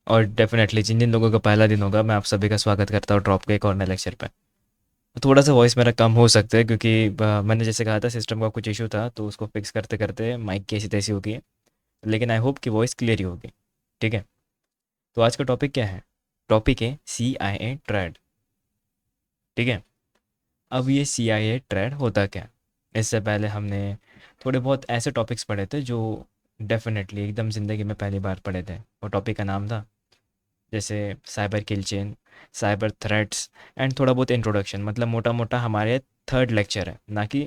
और डेफिनेटली जिन जिन लोगों का पहला दिन होगा, मैं आप सभी का स्वागत करता हूँ ड्रॉप के एक और नए लेक्चर पे। थोड़ा सा वॉइस मेरा कम हो सकता है क्योंकि मैंने जैसे कहा था सिस्टम का कुछ इशू था, तो उसको फिक्स करते करते माइक की ऐसी तैसी हो गई है। लेकिन आई होप कि वॉइस क्लियर ही होगी। ठीक है। तो आज का टॉपिक क्या है? टॉपिक है CIA ट्रेड। ठीक है। अब ये CIA ट्रेड होता क्या है? इससे पहले हमने थोड़े बहुत ऐसे टॉपिक्स पढ़े थे जो डेफिनेटली एकदम ज़िंदगी में पहली बार पढ़े थे, और टॉपिक का नाम था जैसे cyber kill chain, cyber threats and थोड़ा बहुत इंट्रोडक्शन। मतलब मोटा मोटा हमारे थर्ड लेक्चर है, ना कि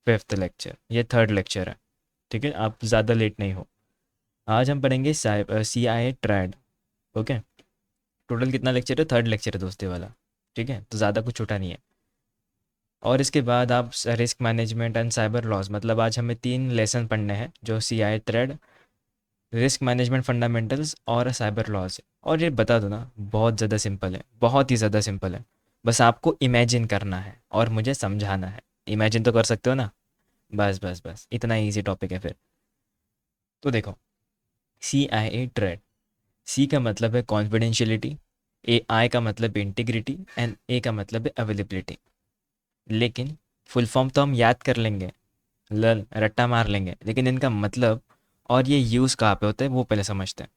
फिफ्थ लेक्चर। ये थर्ड लेक्चर है। ठीक है, आप ज़्यादा लेट नहीं हो। आज हम पढ़ेंगे CIA ट्रेड। ओके। टोटल कितना लेक्चर है? थर्ड लेक्चर है दोस्ती वाला। ठीक है, तो ज़्यादा कुछ छोटा नहीं है। और इसके बाद आप risk management and cyber laws, मतलब आज हमें 3 लेसन पढ़ने हैं जो CIA triad, risk management fundamentals और साइबर लॉज। और ये बता दो ना, बहुत ज़्यादा सिंपल है, बहुत ही ज़्यादा सिंपल है। बस आपको इमेजिन करना है और मुझे समझाना है। इमेजिन तो कर सकते हो ना? बस बस बस, इतना इजी टॉपिक है फिर। तो देखो, CIA ट्रेड। सी का मतलब है कॉन्फिडेंशियलिटी, आई का मतलब है इंटीग्रिटी, एंड ए का मतलब है अवेलेबिलिटी। लेकिन फुल फॉर्म तो हम याद कर लेंगे, लर्न रट्टा मार लेंगे, लेकिन इनका मतलब और ये यूज़ कहाँ पे होता है वो पहले समझते हैं।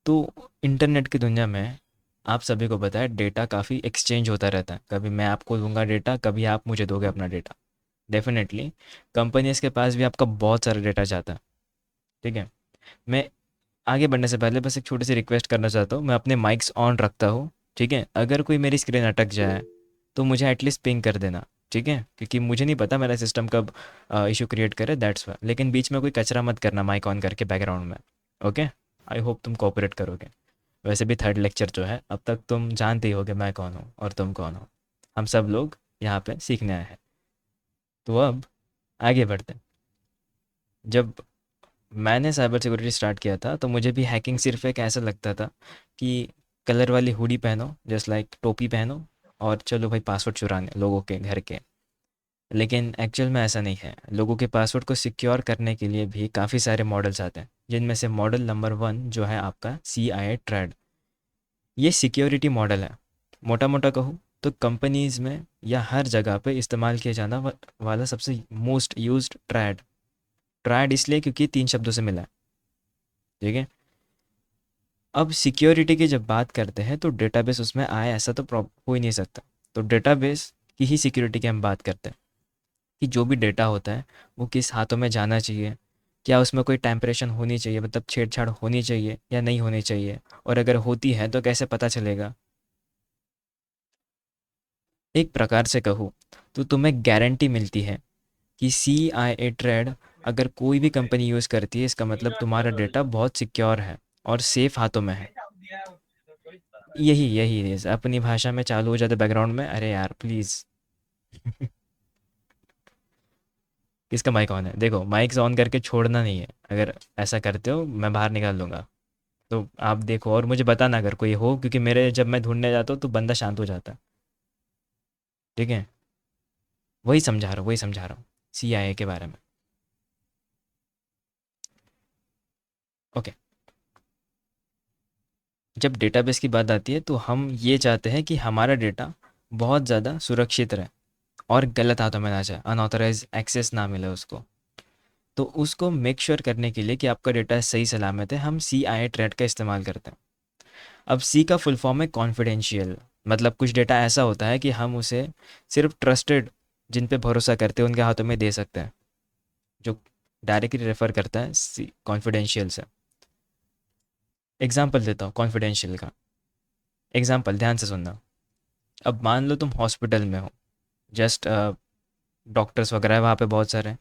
तो इंटरनेट की दुनिया में आप सभी को पता है डेटा काफ़ी एक्सचेंज होता रहता है। कभी मैं आपको दूंगा डेटा, कभी आप मुझे दोगे अपना डेटा। डेफिनेटली कंपनीज के पास भी आपका बहुत सारा डेटा जाता है। ठीक है। मैं आगे बढ़ने से पहले बस एक छोटी सी रिक्वेस्ट करना चाहता हूँ। मैं अपने माइक्स ऑन रखता हूँ। ठीक है, अगर कोई मेरी स्क्रीन अटक जाए तो मुझे एटलीस्ट पिंग कर देना। ठीक है, क्योंकि मुझे नहीं पता मेरा सिस्टम कब इशू क्रिएट करे, दैट्स वाई। लेकिन बीच में कोई कचरा मत करना माइक ऑन करके बैकग्राउंड में। ओके। आई होप तुम कोऑपरेट करोगे। वैसे भी थर्ड लेक्चर जो है, अब तक तुम जानते ही होगे मैं कौन हूँ और तुम कौन हो। हम सब लोग यहाँ पे सीखने आए हैं। तो अब आगे बढ़ते हैं। जब मैंने साइबर सिक्योरिटी स्टार्ट किया था तो मुझे भी हैकिंग सिर्फ एक ऐसा लगता था कि कलर वाली हुडी पहनो, जस्ट लाइक टोपी पहनो, और चलो भाई पासवर्ड चुराने लोगों के घर के। लेकिन एक्चुअल में ऐसा नहीं है। लोगों के पासवर्ड को सिक्योर करने के लिए भी काफ़ी सारे मॉडल्स आते हैं, जिनमें से मॉडल नंबर 1 जो है आपका CIA ट्रेड। ये सिक्योरिटी मॉडल है। मोटा मोटा कहूँ तो कंपनीज में या हर जगह पे इस्तेमाल किया जाना वाला सबसे मोस्ट यूज्ड ट्रैड। ट्रैड इसलिए क्योंकि 3 शब्दों से मिला है। ठीक है। अब सिक्योरिटी की जब बात करते हैं तो डेटाबेस उसमें आए ऐसा तो हो ही नहीं सकता। तो डेटाबेस की ही सिक्योरिटी की हम बात करते हैं कि जो भी डेटा होता है वो किस हाथों में जाना चाहिए, क्या उसमें कोई टेम्परेशन होनी चाहिए, मतलब छेड़छाड़ होनी चाहिए या नहीं होनी चाहिए, और अगर होती है तो कैसे पता चलेगा। एक प्रकार से कहूँ तो तुम्हें गारंटी मिलती है कि CIA ट्रेड अगर कोई भी कंपनी यूज़ करती है, इसका मतलब तुम्हारा डेटा बहुत सिक्योर है और सेफ हाथों में है। यही यही रीज़ अपनी भाषा में चालू हो जाते बैकग्राउंड में, अरे यार प्लीज़। किसका माइक ऑन है? देखो, माइक ऑन करके छोड़ना नहीं है। अगर ऐसा करते हो मैं बाहर निकाल दूंगा। तो आप देखो और मुझे बताना अगर कोई हो, क्योंकि मेरे जब मैं ढूंढने जाता हूँ तो बंदा शांत हो जाता है। ठीक है। वही समझा रहा हूँ, वही समझा रहा हूँ CIA के बारे में। ओके। जब डेटाबेस की बात आती है तो हम ये चाहते हैं कि हमारा डेटा बहुत ज़्यादा सुरक्षित रहे और गलत हाथों में ना जाए, अनऑथराइज एक्सेस ना मिले उसको। तो उसको मेक श्योर करने के लिए कि आपका डेटा सही सलामत है, हम CIA ट्रेड का इस्तेमाल करते हैं। अब सी का फुल फॉर्म है कॉन्फिडेंशियल। मतलब कुछ डेटा ऐसा होता है कि हम उसे सिर्फ ट्रस्टेड, जिन पे भरोसा करते हैं उनके हाथों में दे सकते हैं, जो डायरेक्टली रेफर करता है सी कॉन्फिडेंशियल से। एग्जाम्पल देता हूँ कॉन्फिडेंशियल का। एग्जाम्पल ध्यान से सुनना। अब मान लो तुम हॉस्पिटल में हो, जस्ट डॉक्टर्स वगैरह है वहाँ पे बहुत सारे।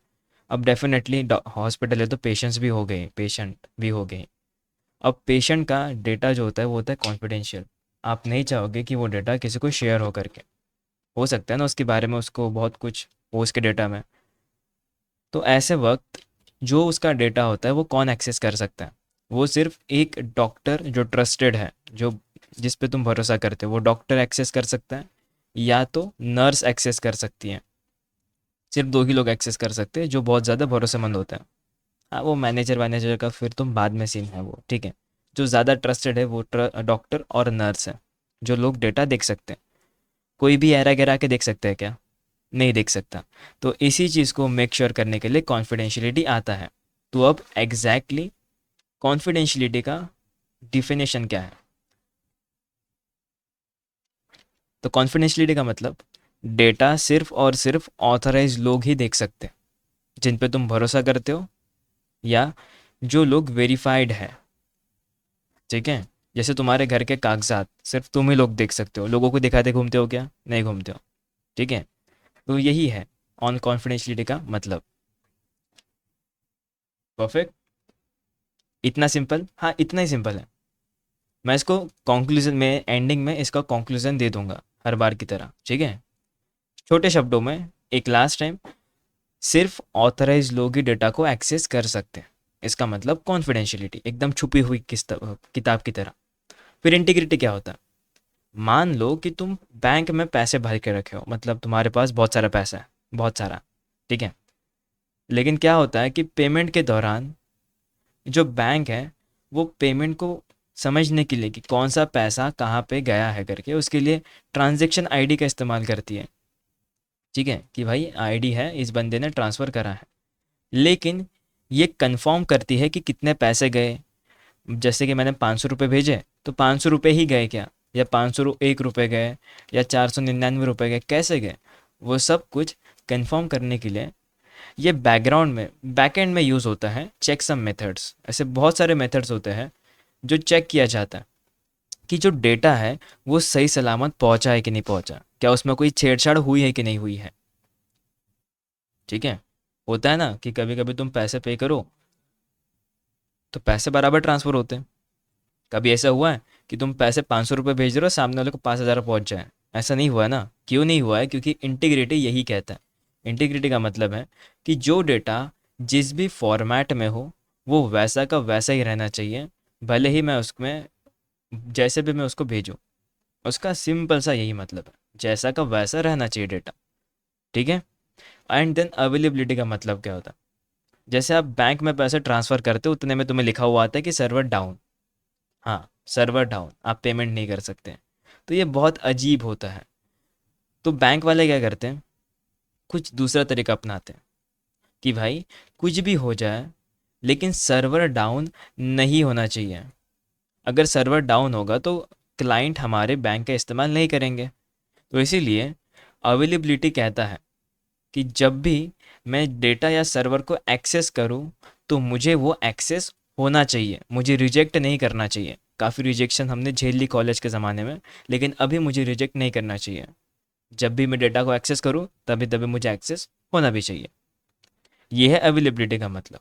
अब डेफिनेटली हॉस्पिटल है तो पेशेंट भी हो गए। अब पेशेंट का डेटा जो होता है वो होता है कॉन्फिडेंशियल। आप नहीं चाहोगे कि वो डेटा किसी को शेयर हो करके। हो सकता है ना उसके बारे में उसको बहुत कुछ हो उसके डेटा में। तो ऐसे वक्त जो उसका डेटा होता है वो कौन एक्सेस कर सकता है? वो सिर्फ एक डॉक्टर जो ट्रस्टेड है, जो जिस पे तुम भरोसा करते हो, वो डॉक्टर एक्सेस कर सकता है, या तो नर्स एक्सेस कर सकती हैं। सिर्फ 2 ही लोग एक्सेस कर सकते हैं जो बहुत ज़्यादा भरोसेमंद होते हैं। हाँ, वो मैनेजर वैनेजर का फिर तुम बाद में सीन है वो। ठीक है। जो ज़्यादा ट्रस्टेड है वो डॉक्टर और नर्स है, जो लोग डेटा देख सकते हैं। कोई भी ऐरा गैरा के देख सकते हैं क्या? नहीं देख सकता। तो इसी चीज़ को मेक श्योर करने के लिए कॉन्फिडेंशियलिटी आता है। तो अब एग्जैक्टली कॉन्फिडेंशियलिटी का डिफिनेशन क्या है? तो कॉन्फिडेंशियलिटी का मतलब डेटा सिर्फ और सिर्फ ऑथराइज लोग ही देख सकते हैं, जिन पे तुम भरोसा करते हो, या जो लोग वेरीफाइड है। ठीक है? जैसे तुम्हारे घर के कागजात सिर्फ तुम ही लोग देख सकते हो, लोगों को दिखाते घूमते हो क्या? नहीं घूमते हो। ठीक है? तो यही है ऑन कॉन्फिडेंशियलिटी का मतलब। परफेक्ट। इतना सिंपल, हाँ इतना ही सिंपल है। मैं इसको कंक्लूजन में, एंडिंग में इसका कंक्लूजन दे दूंगा हर बार की तरह। ठीक है? छोटे शब्दों में, एक लास्ट टाइम, सिर्फ ऑथराइज लोग ही डेटा को एक्सेस कर सकते हैं। इसका मतलब कॉन्फिडेंशियलिटी एकदम छुपी हुई किताब की तरह। फिर इंटीग्रिटी क्या होता है? मान लो कि तुम बैंक में पैसे भर के रखे हो, मतलब तुम्हारे पास बहुत सारा पैसा है, बहुत सारा। ठीक है? लेकिन क्या होता है कि पेमेंट के दौरान जो बैंक है वो पेमेंट को समझने के लिए कि कौन सा पैसा कहाँ पे गया है करके, उसके लिए ट्रांजैक्शन आईडी का इस्तेमाल करती है। ठीक है? कि भाई आईडी है, इस बंदे ने ट्रांसफ़र करा है। लेकिन ये कंफर्म करती है कि कितने पैसे गए। जैसे कि मैंने 500 रुपये भेजे, तो 500 रुपये ही गए क्या, या 501 रुपये गए, या 499 रुपये गए, कैसे गए, वो सब कुछ कंफर्म करने के लिए ये बैकग्राउंड में, बैकएंड में यूज़ होता है चेक सम मेथड्स। ऐसे बहुत सारे मेथड्स होते हैं जो चेक किया जाता है कि जो डेटा है वो सही सलामत पहुंचा है कि नहीं पहुंचा, क्या उसमें कोई छेड़छाड़ हुई है कि नहीं हुई है। ठीक है? होता है ना कि कभी कभी तुम पैसे पे करो तो पैसे बराबर ट्रांसफ़र होते हैं। कभी ऐसा हुआ है कि तुम पैसे 500 रुपये भेज रहे हो, सामने वाले को 5,000 पहुंच जाए? ऐसा नहीं हुआ है ना। क्यों नहीं हुआ है? क्योंकि इंटीग्रिटी यही कहता है। इंटीग्रिटी का मतलब है कि जो डेटा जिस भी फॉर्मेट में हो वो वैसा का वैसा ही रहना चाहिए, भले ही मैं उसमें जैसे भी मैं उसको भेजूँ। उसका सिंपल सा यही मतलब है, जैसा का वैसा रहना चाहिए डेटा। ठीक है? एंड देन अवेलेबिलिटी का मतलब क्या होता है? जैसे आप बैंक में पैसे ट्रांसफ़र करते हो, उतने में तुम्हें लिखा हुआ आता है कि सर्वर डाउन। हाँ, सर्वर डाउन, आप पेमेंट नहीं कर सकते हैं। तो ये बहुत अजीब होता है। तो बैंक वाले क्या करते हैं, कुछ दूसरा तरीका अपनाते हैं कि भाई कुछ भी हो जाए लेकिन सर्वर डाउन नहीं होना चाहिए। अगर सर्वर डाउन होगा तो क्लाइंट हमारे बैंक का इस्तेमाल नहीं करेंगे। तो इसीलिए अवेलेबिलिटी कहता है कि जब भी मैं डेटा या सर्वर को एक्सेस करूं तो मुझे वो एक्सेस होना चाहिए, मुझे रिजेक्ट नहीं करना चाहिए। काफ़ी रिजेक्शन हमने झेल ली कॉलेज के ज़माने में, लेकिन अभी मुझे रिजेक्ट नहीं करना चाहिए। जब भी मैं डेटा को एक्सेस करूं तभी तभी मुझे एक्सेस होना भी चाहिए। ये है अवेलेबिलिटी का मतलब।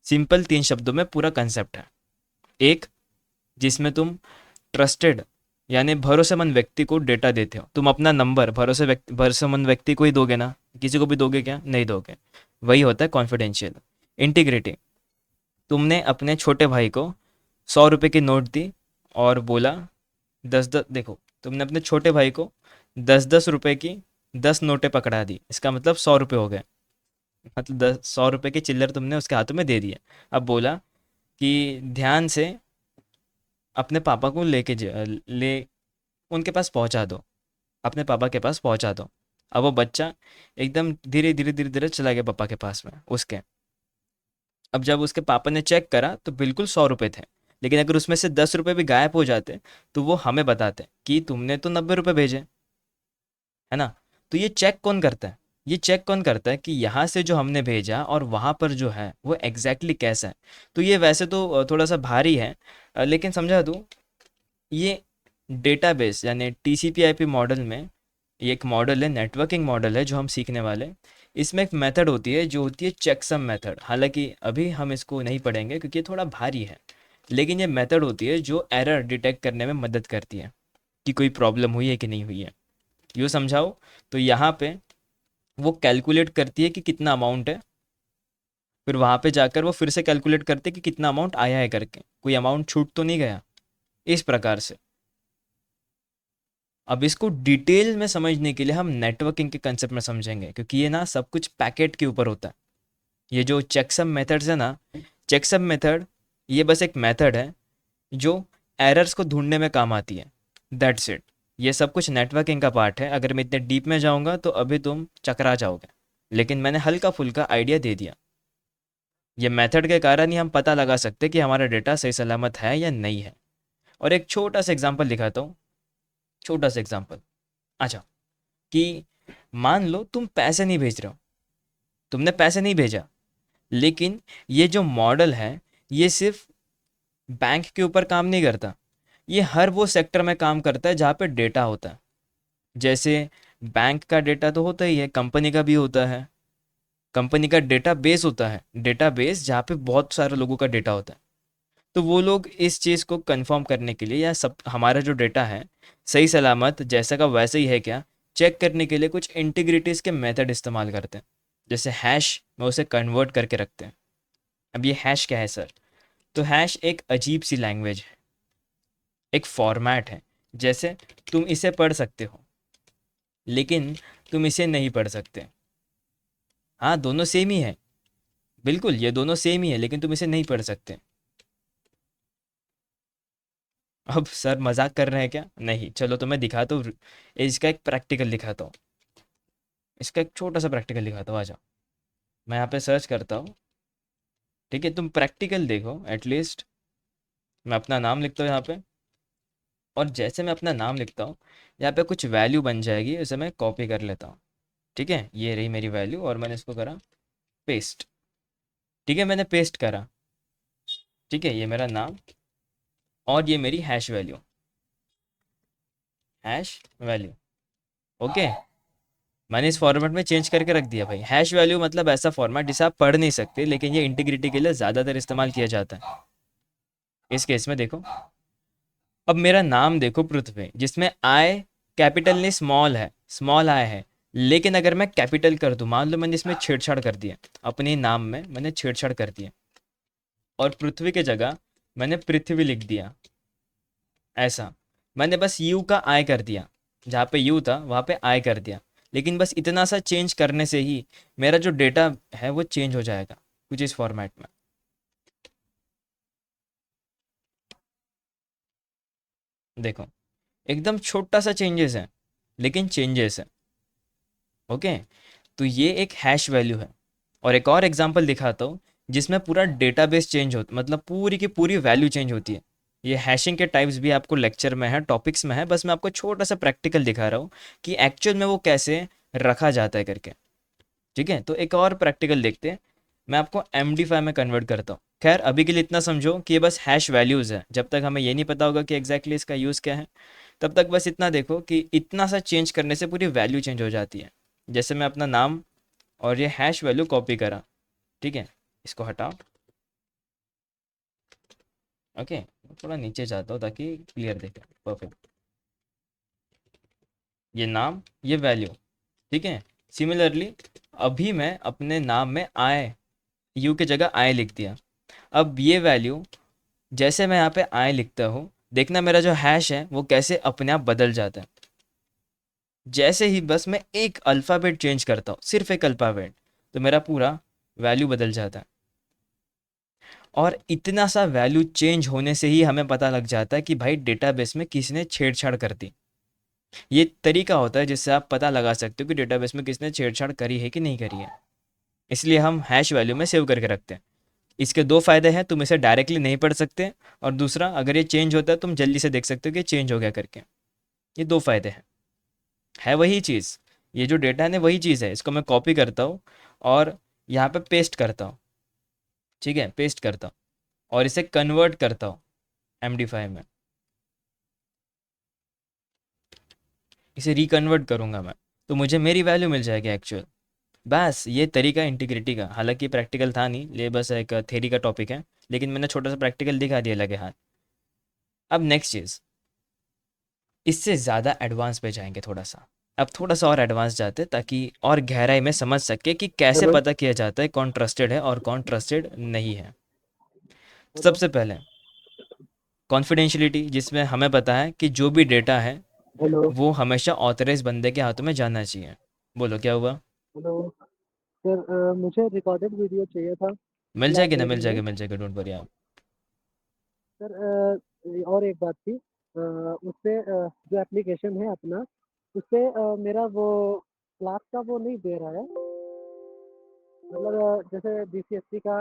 सिंपल 3 शब्दों में पूरा कंसेप्ट है। एक, जिसमें तुम ट्रस्टेड यानी भरोसेमंद व्यक्ति को डेटा देते हो। तुम अपना नंबर भरोसेमंद व्यक्ति को ही दोगे ना, किसी को भी दोगे क्या? नहीं दोगे। वही होता है कॉन्फिडेंशियल। इंटीग्रिटी, तुमने अपने छोटे भाई को 100 रुपए की नोट दी और बोला, दस दस देखो, तुमने अपने छोटे भाई को 10-10 रुपए की 10 नोटें पकड़ा दी, इसका मतलब 100 रुपये हो गए। मतलब 100 रुपए की चिल्लर तुमने उसके हाथों में दे दिया। अब बोला कि ध्यान से अपने पापा को ले उनके पास पहुंचा दो, अपने पापा के पास पहुंचा दो। अब वो बच्चा एकदम धीरे धीरे धीरे धीरे चला गया पापा के पास में उसके। अब जब उसके पापा ने चेक करा तो बिल्कुल 100 रुपये थे। लेकिन अगर उसमें से 10 रुपये भी गायब हो जाते तो वो हमें बताते कि तुमने तो 90 रुपये भेजे, है ना। तो ये चेक कौन करता है? ये चेक कौन करता है कि यहाँ से जो हमने भेजा और वहाँ पर जो है वो एग्जैक्टली कैसा है। तो ये वैसे तो थोड़ा सा भारी है, लेकिन समझा दूँ, ये डेटाबेस यानी टीसीपी आईपी मॉडल में, ये एक मॉडल है, नेटवर्किंग मॉडल है जो हम सीखने वाले हैं। इसमें एक मेथड होती है जो होती है चेकसम मेथड। हालांकि अभी हम इसको नहीं पढ़ेंगे क्योंकि ये थोड़ा भारी है, लेकिन ये मेथड होती है जो एरर डिटेक्ट करने में मदद करती है कि कोई प्रॉब्लम हुई है कि नहीं हुई है। यूँ समझाओ तो यहाँ पे वो कैलकुलेट करती है कि कितना अमाउंट है, फिर वहाँ पे जाकर वो फिर से कैलकुलेट करते हैं कि कितना अमाउंट आया है करके, कोई अमाउंट छूट तो नहीं गया। इस प्रकार से। अब इसको डिटेल में समझने के लिए हम नेटवर्किंग के कंसेप्ट में समझेंगे, क्योंकि ये ना सब कुछ पैकेट के ऊपर होता है। ये जो चेकसम मेथड्स है ना, चेकसम मेथड ये बस एक मेथड है जो एरर्स को ढूंढने में काम आती है। That's it. ये सब कुछ नेटवर्किंग का पार्ट है। अगर मैं इतने डीप में जाऊंगा तो अभी तुम चकरा जाओगे, लेकिन मैंने हल्का फुल्का आइडिया दे दिया। ये मेथड के कारण ही हम पता लगा सकते कि हमारा डेटा सही सलामत है या नहीं है। और एक छोटा सा एग्जांपल दिखाता हूँ। छोटा सा एग्जांपल। अच्छा, कि मान लो तुम पैसे नहीं भेज रहे हो, तुमने पैसे नहीं भेजा, लेकिन ये जो मॉडल है ये सिर्फ बैंक के ऊपर काम नहीं करता। ये हर वो सेक्टर में काम करता है जहाँ पे डेटा होता है। जैसे बैंक का डेटा तो होता ही है, कंपनी का भी होता है। कंपनी का डेटा बेस होता है, डेटा बेस जहाँ पे बहुत सारे लोगों का डेटा होता है। तो वो लोग इस चीज़ को कंफर्म करने के लिए, या सब हमारा जो डेटा है सही सलामत जैसा का वैसे ही है क्या, चेक करने के लिए कुछ इंटीग्रिटीज़ के मेथड इस्तेमाल करते हैं। जैसे हैश में उसे कन्वर्ट करके रखते हैं। अब ये हैश क्या है सर? तो हैश एक अजीब सी लैंग्वेज है, एक फॉर्मेट है। जैसे तुम इसे पढ़ सकते हो, लेकिन तुम इसे नहीं पढ़ सकते। हाँ, दोनों सेम ही है। बिल्कुल, ये दोनों सेम ही है, लेकिन तुम इसे नहीं पढ़ सकते। अब सर मजाक कर रहे हैं क्या? नहीं, चलो तो मैं दिखाता हूँ। इसका एक प्रैक्टिकल दिखाता हूँ। इसका एक छोटा सा प्रैक्टिकल दिखाता हूँ, आ जाओ। मैं यहाँ पे सर्च करता हूँ। ठीक है, तुम प्रैक्टिकल देखो एटलीस्ट। मैं अपना नाम लिखता हूँ यहाँ पे, और जैसे मैं अपना नाम लिखता हूँ, यहाँ पे कुछ वैल्यू बन जाएगी, उसे मैं कॉपी कर लेता हूँ। ठीक है, ये रही मेरी वैल्यू, और मैंने इसको करा पेस्ट। ठीक है, मैंने पेस्ट करा। ठीक है, ये मेरा नाम, और ये मेरी hash value. Hash value. Okay. मैंने इस फॉर्मेट में चेंज करके रख दिया भाई। हैश वैल्यू मतलब ऐसा फॉर्मेट जिसे आप पढ़ नहीं सकते, लेकिन ये इंटीग्रिटी के लिए ज़्यादातर इस्तेमाल किया जाता है। इस केस में देखो, अब मेरा नाम देखो पृथ्वी, जिसमें आई कैपिटल नहीं स्मॉल है, स्मॉल आई है। लेकिन अगर मैं कैपिटल कर दूं, मान लो मैंने इसमें छेड़छाड़ कर दिया, अपने नाम में मैंने छेड़छाड़ कर दिया, और पृथ्वी के जगह मैंने पृथ्वी लिख दिया। ऐसा मैंने बस यू का आई कर दिया, जहाँ पे यू था वहाँ पे आई कर दिया। लेकिन बस इतना सा चेंज करने से ही मेरा जो डेटा है वो चेंज हो जाएगा कुछ इस फॉर्मेट में। देखो, एकदम छोटा सा चेंजेस है, लेकिन चेंजेस है। ओके। तो ये एक हैश वैल्यू है। और एक और एग्जांपल दिखाता हूँ, जिसमें पूरा डेटाबेस चेंज होता, मतलब पूरी की पूरी वैल्यू चेंज होती है। ये हैशिंग के टाइप्स भी आपको लेक्चर में है, टॉपिक्स में है, बस मैं आपको छोटा सा प्रैक्टिकल दिखा रहा हूँ कि एक्चुअल में वो कैसे रखा जाता है करके। ठीक है, तो एक और प्रैक्टिकल देखते हैं। मैं आपको MD5 में कन्वर्ट करता हूँ। खैर, अभी के लिए इतना समझो कि ये बस हैश वैल्यूज़ है। जब तक हमें ये नहीं पता होगा कि एग्जैक्टली इसका यूज़ क्या है, तब तक बस इतना देखो कि इतना सा चेंज करने से पूरी वैल्यू चेंज हो जाती है। जैसे मैं अपना नाम और ये हैश वैल्यू कॉपी करा। ठीक है, इसको हटाओ। ओके, थोड़ा नीचे जाता हूँ ताकि क्लियर दिखे। परफेक्ट। ये नाम, ये वैल्यू। ठीक है। सिमिलरली, अभी मैं अपने नाम में आई, यू की जगह आई लिख दिया। अब ये वैल्यू, जैसे मैं यहाँ पे आई लिखता हूँ, देखना मेरा जो हैश है वो कैसे अपने आप बदल जाता है। जैसे ही बस मैं एक अल्फ़ाबेट चेंज करता हूँ, सिर्फ एक अल्फ़ाबेट, तो मेरा पूरा वैल्यू बदल जाता है। और इतना सा वैल्यू चेंज होने से ही हमें पता लग जाता है कि भाई डेटाबेस में किसने छेड़छाड़ कर दी। ये तरीका होता है जिससे आप पता लगा सकते हो कि डेटाबेस में किसने छेड़छाड़ करी है कि नहीं करी है। इसलिए हम हैश वैल्यू में सेव करके रखते हैं। इसके दो फायदे हैं, तुम इसे डायरेक्टली नहीं पढ़ सकते, और दूसरा, अगर ये चेंज होता है तुम जल्दी से देख सकते हो कि चेंज हो गया करके। ये दो फायदे हैं। है वही चीज़। ये जो डेटा है ना वही चीज़ है। इसको मैं कॉपी करता हूँ और यहाँ पे पेस्ट करता हूँ। ठीक है, पेस्ट करता हूँ और इसे कन्वर्ट करता हूँ MD5 में। इसे रिकन्वर्ट करूँगा मैं, तो मुझे मेरी वैल्यू मिल जाएगी एक्चुअल। बस ये तरीका इंटीग्रिटी का, हालांकि प्रैक्टिकल था नहीं, ये बस एक थ्योरी का टॉपिक है, लेकिन मैंने छोटा सा प्रैक्टिकल दिखा दिया लगे हाथ। अब नेक्स्ट चीज़, इससे ज़्यादा एडवांस पे जाएंगे थोड़ा सा। अब थोड़ा सा और एडवांस जाते हैं ताकि और गहराई में समझ सके कि कैसे हेलो पता किया जाता है कौन ट्रस्टेड है और कौन ट्रस्टेड नहीं है। हेलो सबसे पहले कॉन्फिडेंशियलिटी, जिसमें हमें पता है कि जो भी डेटा है हेलो वो हमेशा ऑथराइज बंदे के हाथों में जाना चाहिए। बोलो क्या हुआ? हेलो सर, मुझे रिकॉर्डेड वीडियो चाहिए था मिल जाएगी ना, मिल लाइब्रेरी में। जाएगा, मिल जाएगा, डोंट वरी आप। सर, और एक बात थी, उससे जो एप्लीकेशन है अपना, उससे मेरा वो क्लास का वो नहीं दे रहा है। मतलब जैसे बीसीएससी का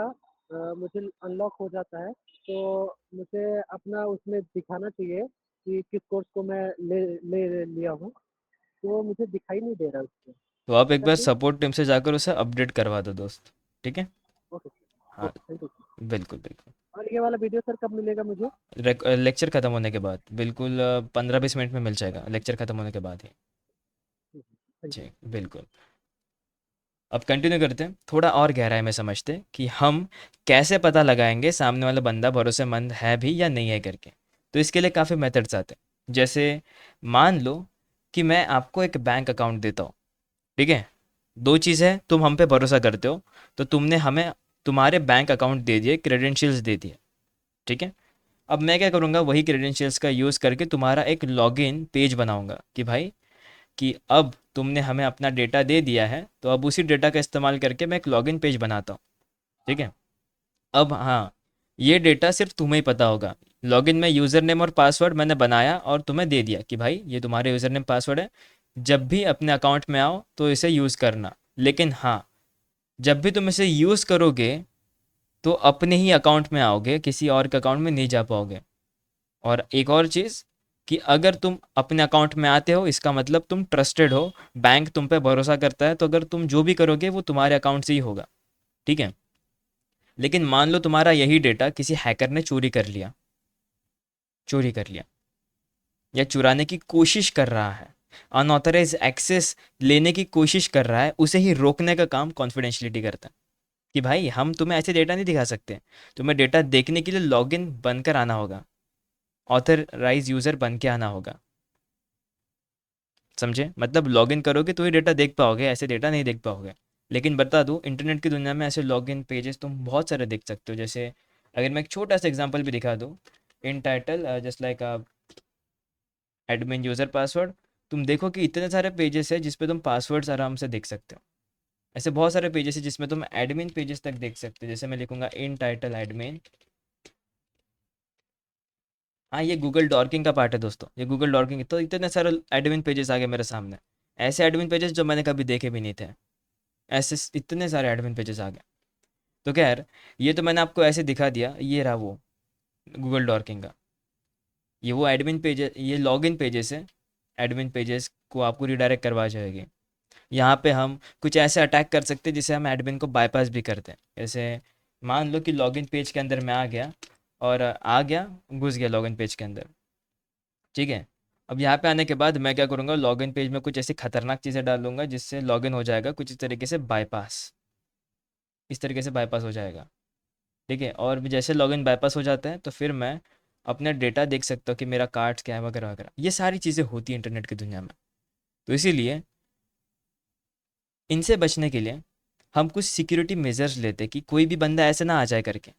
मुझे अनलॉक हो जाता है, तो मुझे अपना उसमें दिखाना चाहिए कि किस कोर्स को मैं ले ले लिया हूँ, तो वो मुझे दिखाई नहीं दे रहा है उसमें। तो आप एक ऐसा बार क्यों? सपोर्ट टीम से जाकर उसे अपडेट करवा दो दोस्त। ठीक है। ओके, हाँ, ओके, थैंक यू। बिल्कुल बिल्कुल। और ये वाला वीडियो सर कब मिलेगा मुझे? लेक्चर ख़त्म होने के बाद बिल्कुल 15-20 मिनट में मिल जाएगा, लेक्चर ख़त्म होने के बाद ही। Thank you. जी बिल्कुल। अब कंटिन्यू करते हैं, थोड़ा और गहराई में समझते हैं कि हम कैसे पता लगाएंगे सामने वाला बंदा भरोसेमंद है भी या नहीं है करके। तो इसके लिए काफ़ी मेथड्स आते हैं। जैसे मान लो कि मैं आपको एक बैंक अकाउंट देता हूँ। ठीक है। दो चीज़ है, तुम हम पे भरोसा करते हो, तो तुमने हमें तुम्हारे बैंक अकाउंट दे दिए, क्रेडेंशियल्स दे दिए। ठीक है। अब मैं क्या करूँगा, वही क्रेडेंशियल्स का यूज़ करके तुम्हारा एक लॉगिन पेज बनाऊंगा कि भाई कि अब तुमने हमें अपना डेटा दे दिया है, तो अब उसी डेटा का इस्तेमाल करके मैं एक लॉगिन पेज बनाता हूँ। ठीक है। अब हाँ, ये डेटा सिर्फ तुम्हें ही पता होगा। लॉगिन में यूज़र नेम और पासवर्ड मैंने बनाया और तुम्हें दे दिया कि भाई ये तुम्हारे यूज़र नेम पासवर्ड है, जब भी अपने अकाउंट में आओ तो इसे यूज़ करना। लेकिन हाँ, जब भी तुम इसे यूज़ करोगे तो अपने ही अकाउंट में आओगे, किसी और के अकाउंट में नहीं जा पाओगे। और एक और चीज़ कि अगर तुम अपने अकाउंट में आते हो, इसका मतलब तुम ट्रस्टेड हो, बैंक तुम पे भरोसा करता है, तो अगर तुम जो भी करोगे वो तुम्हारे अकाउंट से ही होगा। ठीक है। लेकिन मान लो तुम्हारा यही डेटा किसी हैकर ने चोरी कर लिया या चुराने की कोशिश कर रहा है, अनऑथराइज एक्सेस लेने की कोशिश कर रहा है, उसे ही रोकने का काम कॉन्फिडेंशियलिटी करता है कि भाई हम तुम्हें ऐसे डेटा नहीं दिखा सकते, तुम्हें डेटा देखने के लिए लॉगिन बनकर आना होगा, ऑथराइज यूज़र बन के आना होगा। समझे, मतलब लॉगिन करोगे तो ही डेटा देख पाओगे, ऐसे डेटा नहीं देख पाओगे। लेकिन बता दूं, इंटरनेट की दुनिया में ऐसे लॉगिन पेजेस तुम बहुत सारे देख सकते हो। जैसे अगर मैं एक छोटा सा एग्जांपल भी दिखा दूं, इन title just like admin user password, तुम देखो कि इतने सारे पेजेस है जिसपे तुम पासवर्ड्स आराम से देख सकते हो। ऐसे बहुत सारे पेजेस है जिसमें तुम एडमिन पेजेस तक देख सकते हो। जैसे मैं लिखूंगा इन टाइटल एडमिन। हाँ, ये गूगल डॉर्किंग का पार्ट है दोस्तों, ये गूगल डॉर्किंग। तो इतने सारे एडमिन पेजेस आ गए मेरे सामने, ऐसे एडमिन पेजेस जो मैंने कभी देखे भी नहीं थे। इतने सारे एडमिन पेजेस आ गए। तो खैर, ये तो मैंने आपको ऐसे दिखा दिया, ये रहा वो गूगल डॉर्किंग का। ये वो एडमिन पेज, ये लॉगिन पेजेस है, एडमिन पेजेस को आपको रिडायरेक्ट करवा जाएगी। यहाँ पे हम कुछ ऐसे अटैक कर सकते हैं जिसे हम एडमिन को बाईपास भी करते हैं। जैसे मान लो कि लॉगिन पेज के अंदर मैं आ गया, और आ गया, घुस गया लॉगिन पेज के अंदर। ठीक है। अब यहाँ पे आने के बाद मैं क्या करूँगा, लॉगिन पेज में कुछ ऐसी खतरनाक चीज़ें डालूंगा जिससे लॉगिन हो जाएगा कुछ इस तरीके से बाईपास, इस तरीके से बाईपास हो जाएगा। ठीक है। और भी जैसे लॉगिन बाईपास हो जाता है तो फिर मैं अपना डेटा देख सकता हूँ कि मेरा कार्ड्स क्या है वगैरह वगैरह। ये सारी चीज़ें होती हैं इंटरनेट की दुनिया में। तो इसीलिए इनसे बचने के लिए हम कुछ सिक्योरिटी मेजर्स लेते हैं कि कोई भी बंदा ऐसे ना आ जाए करके,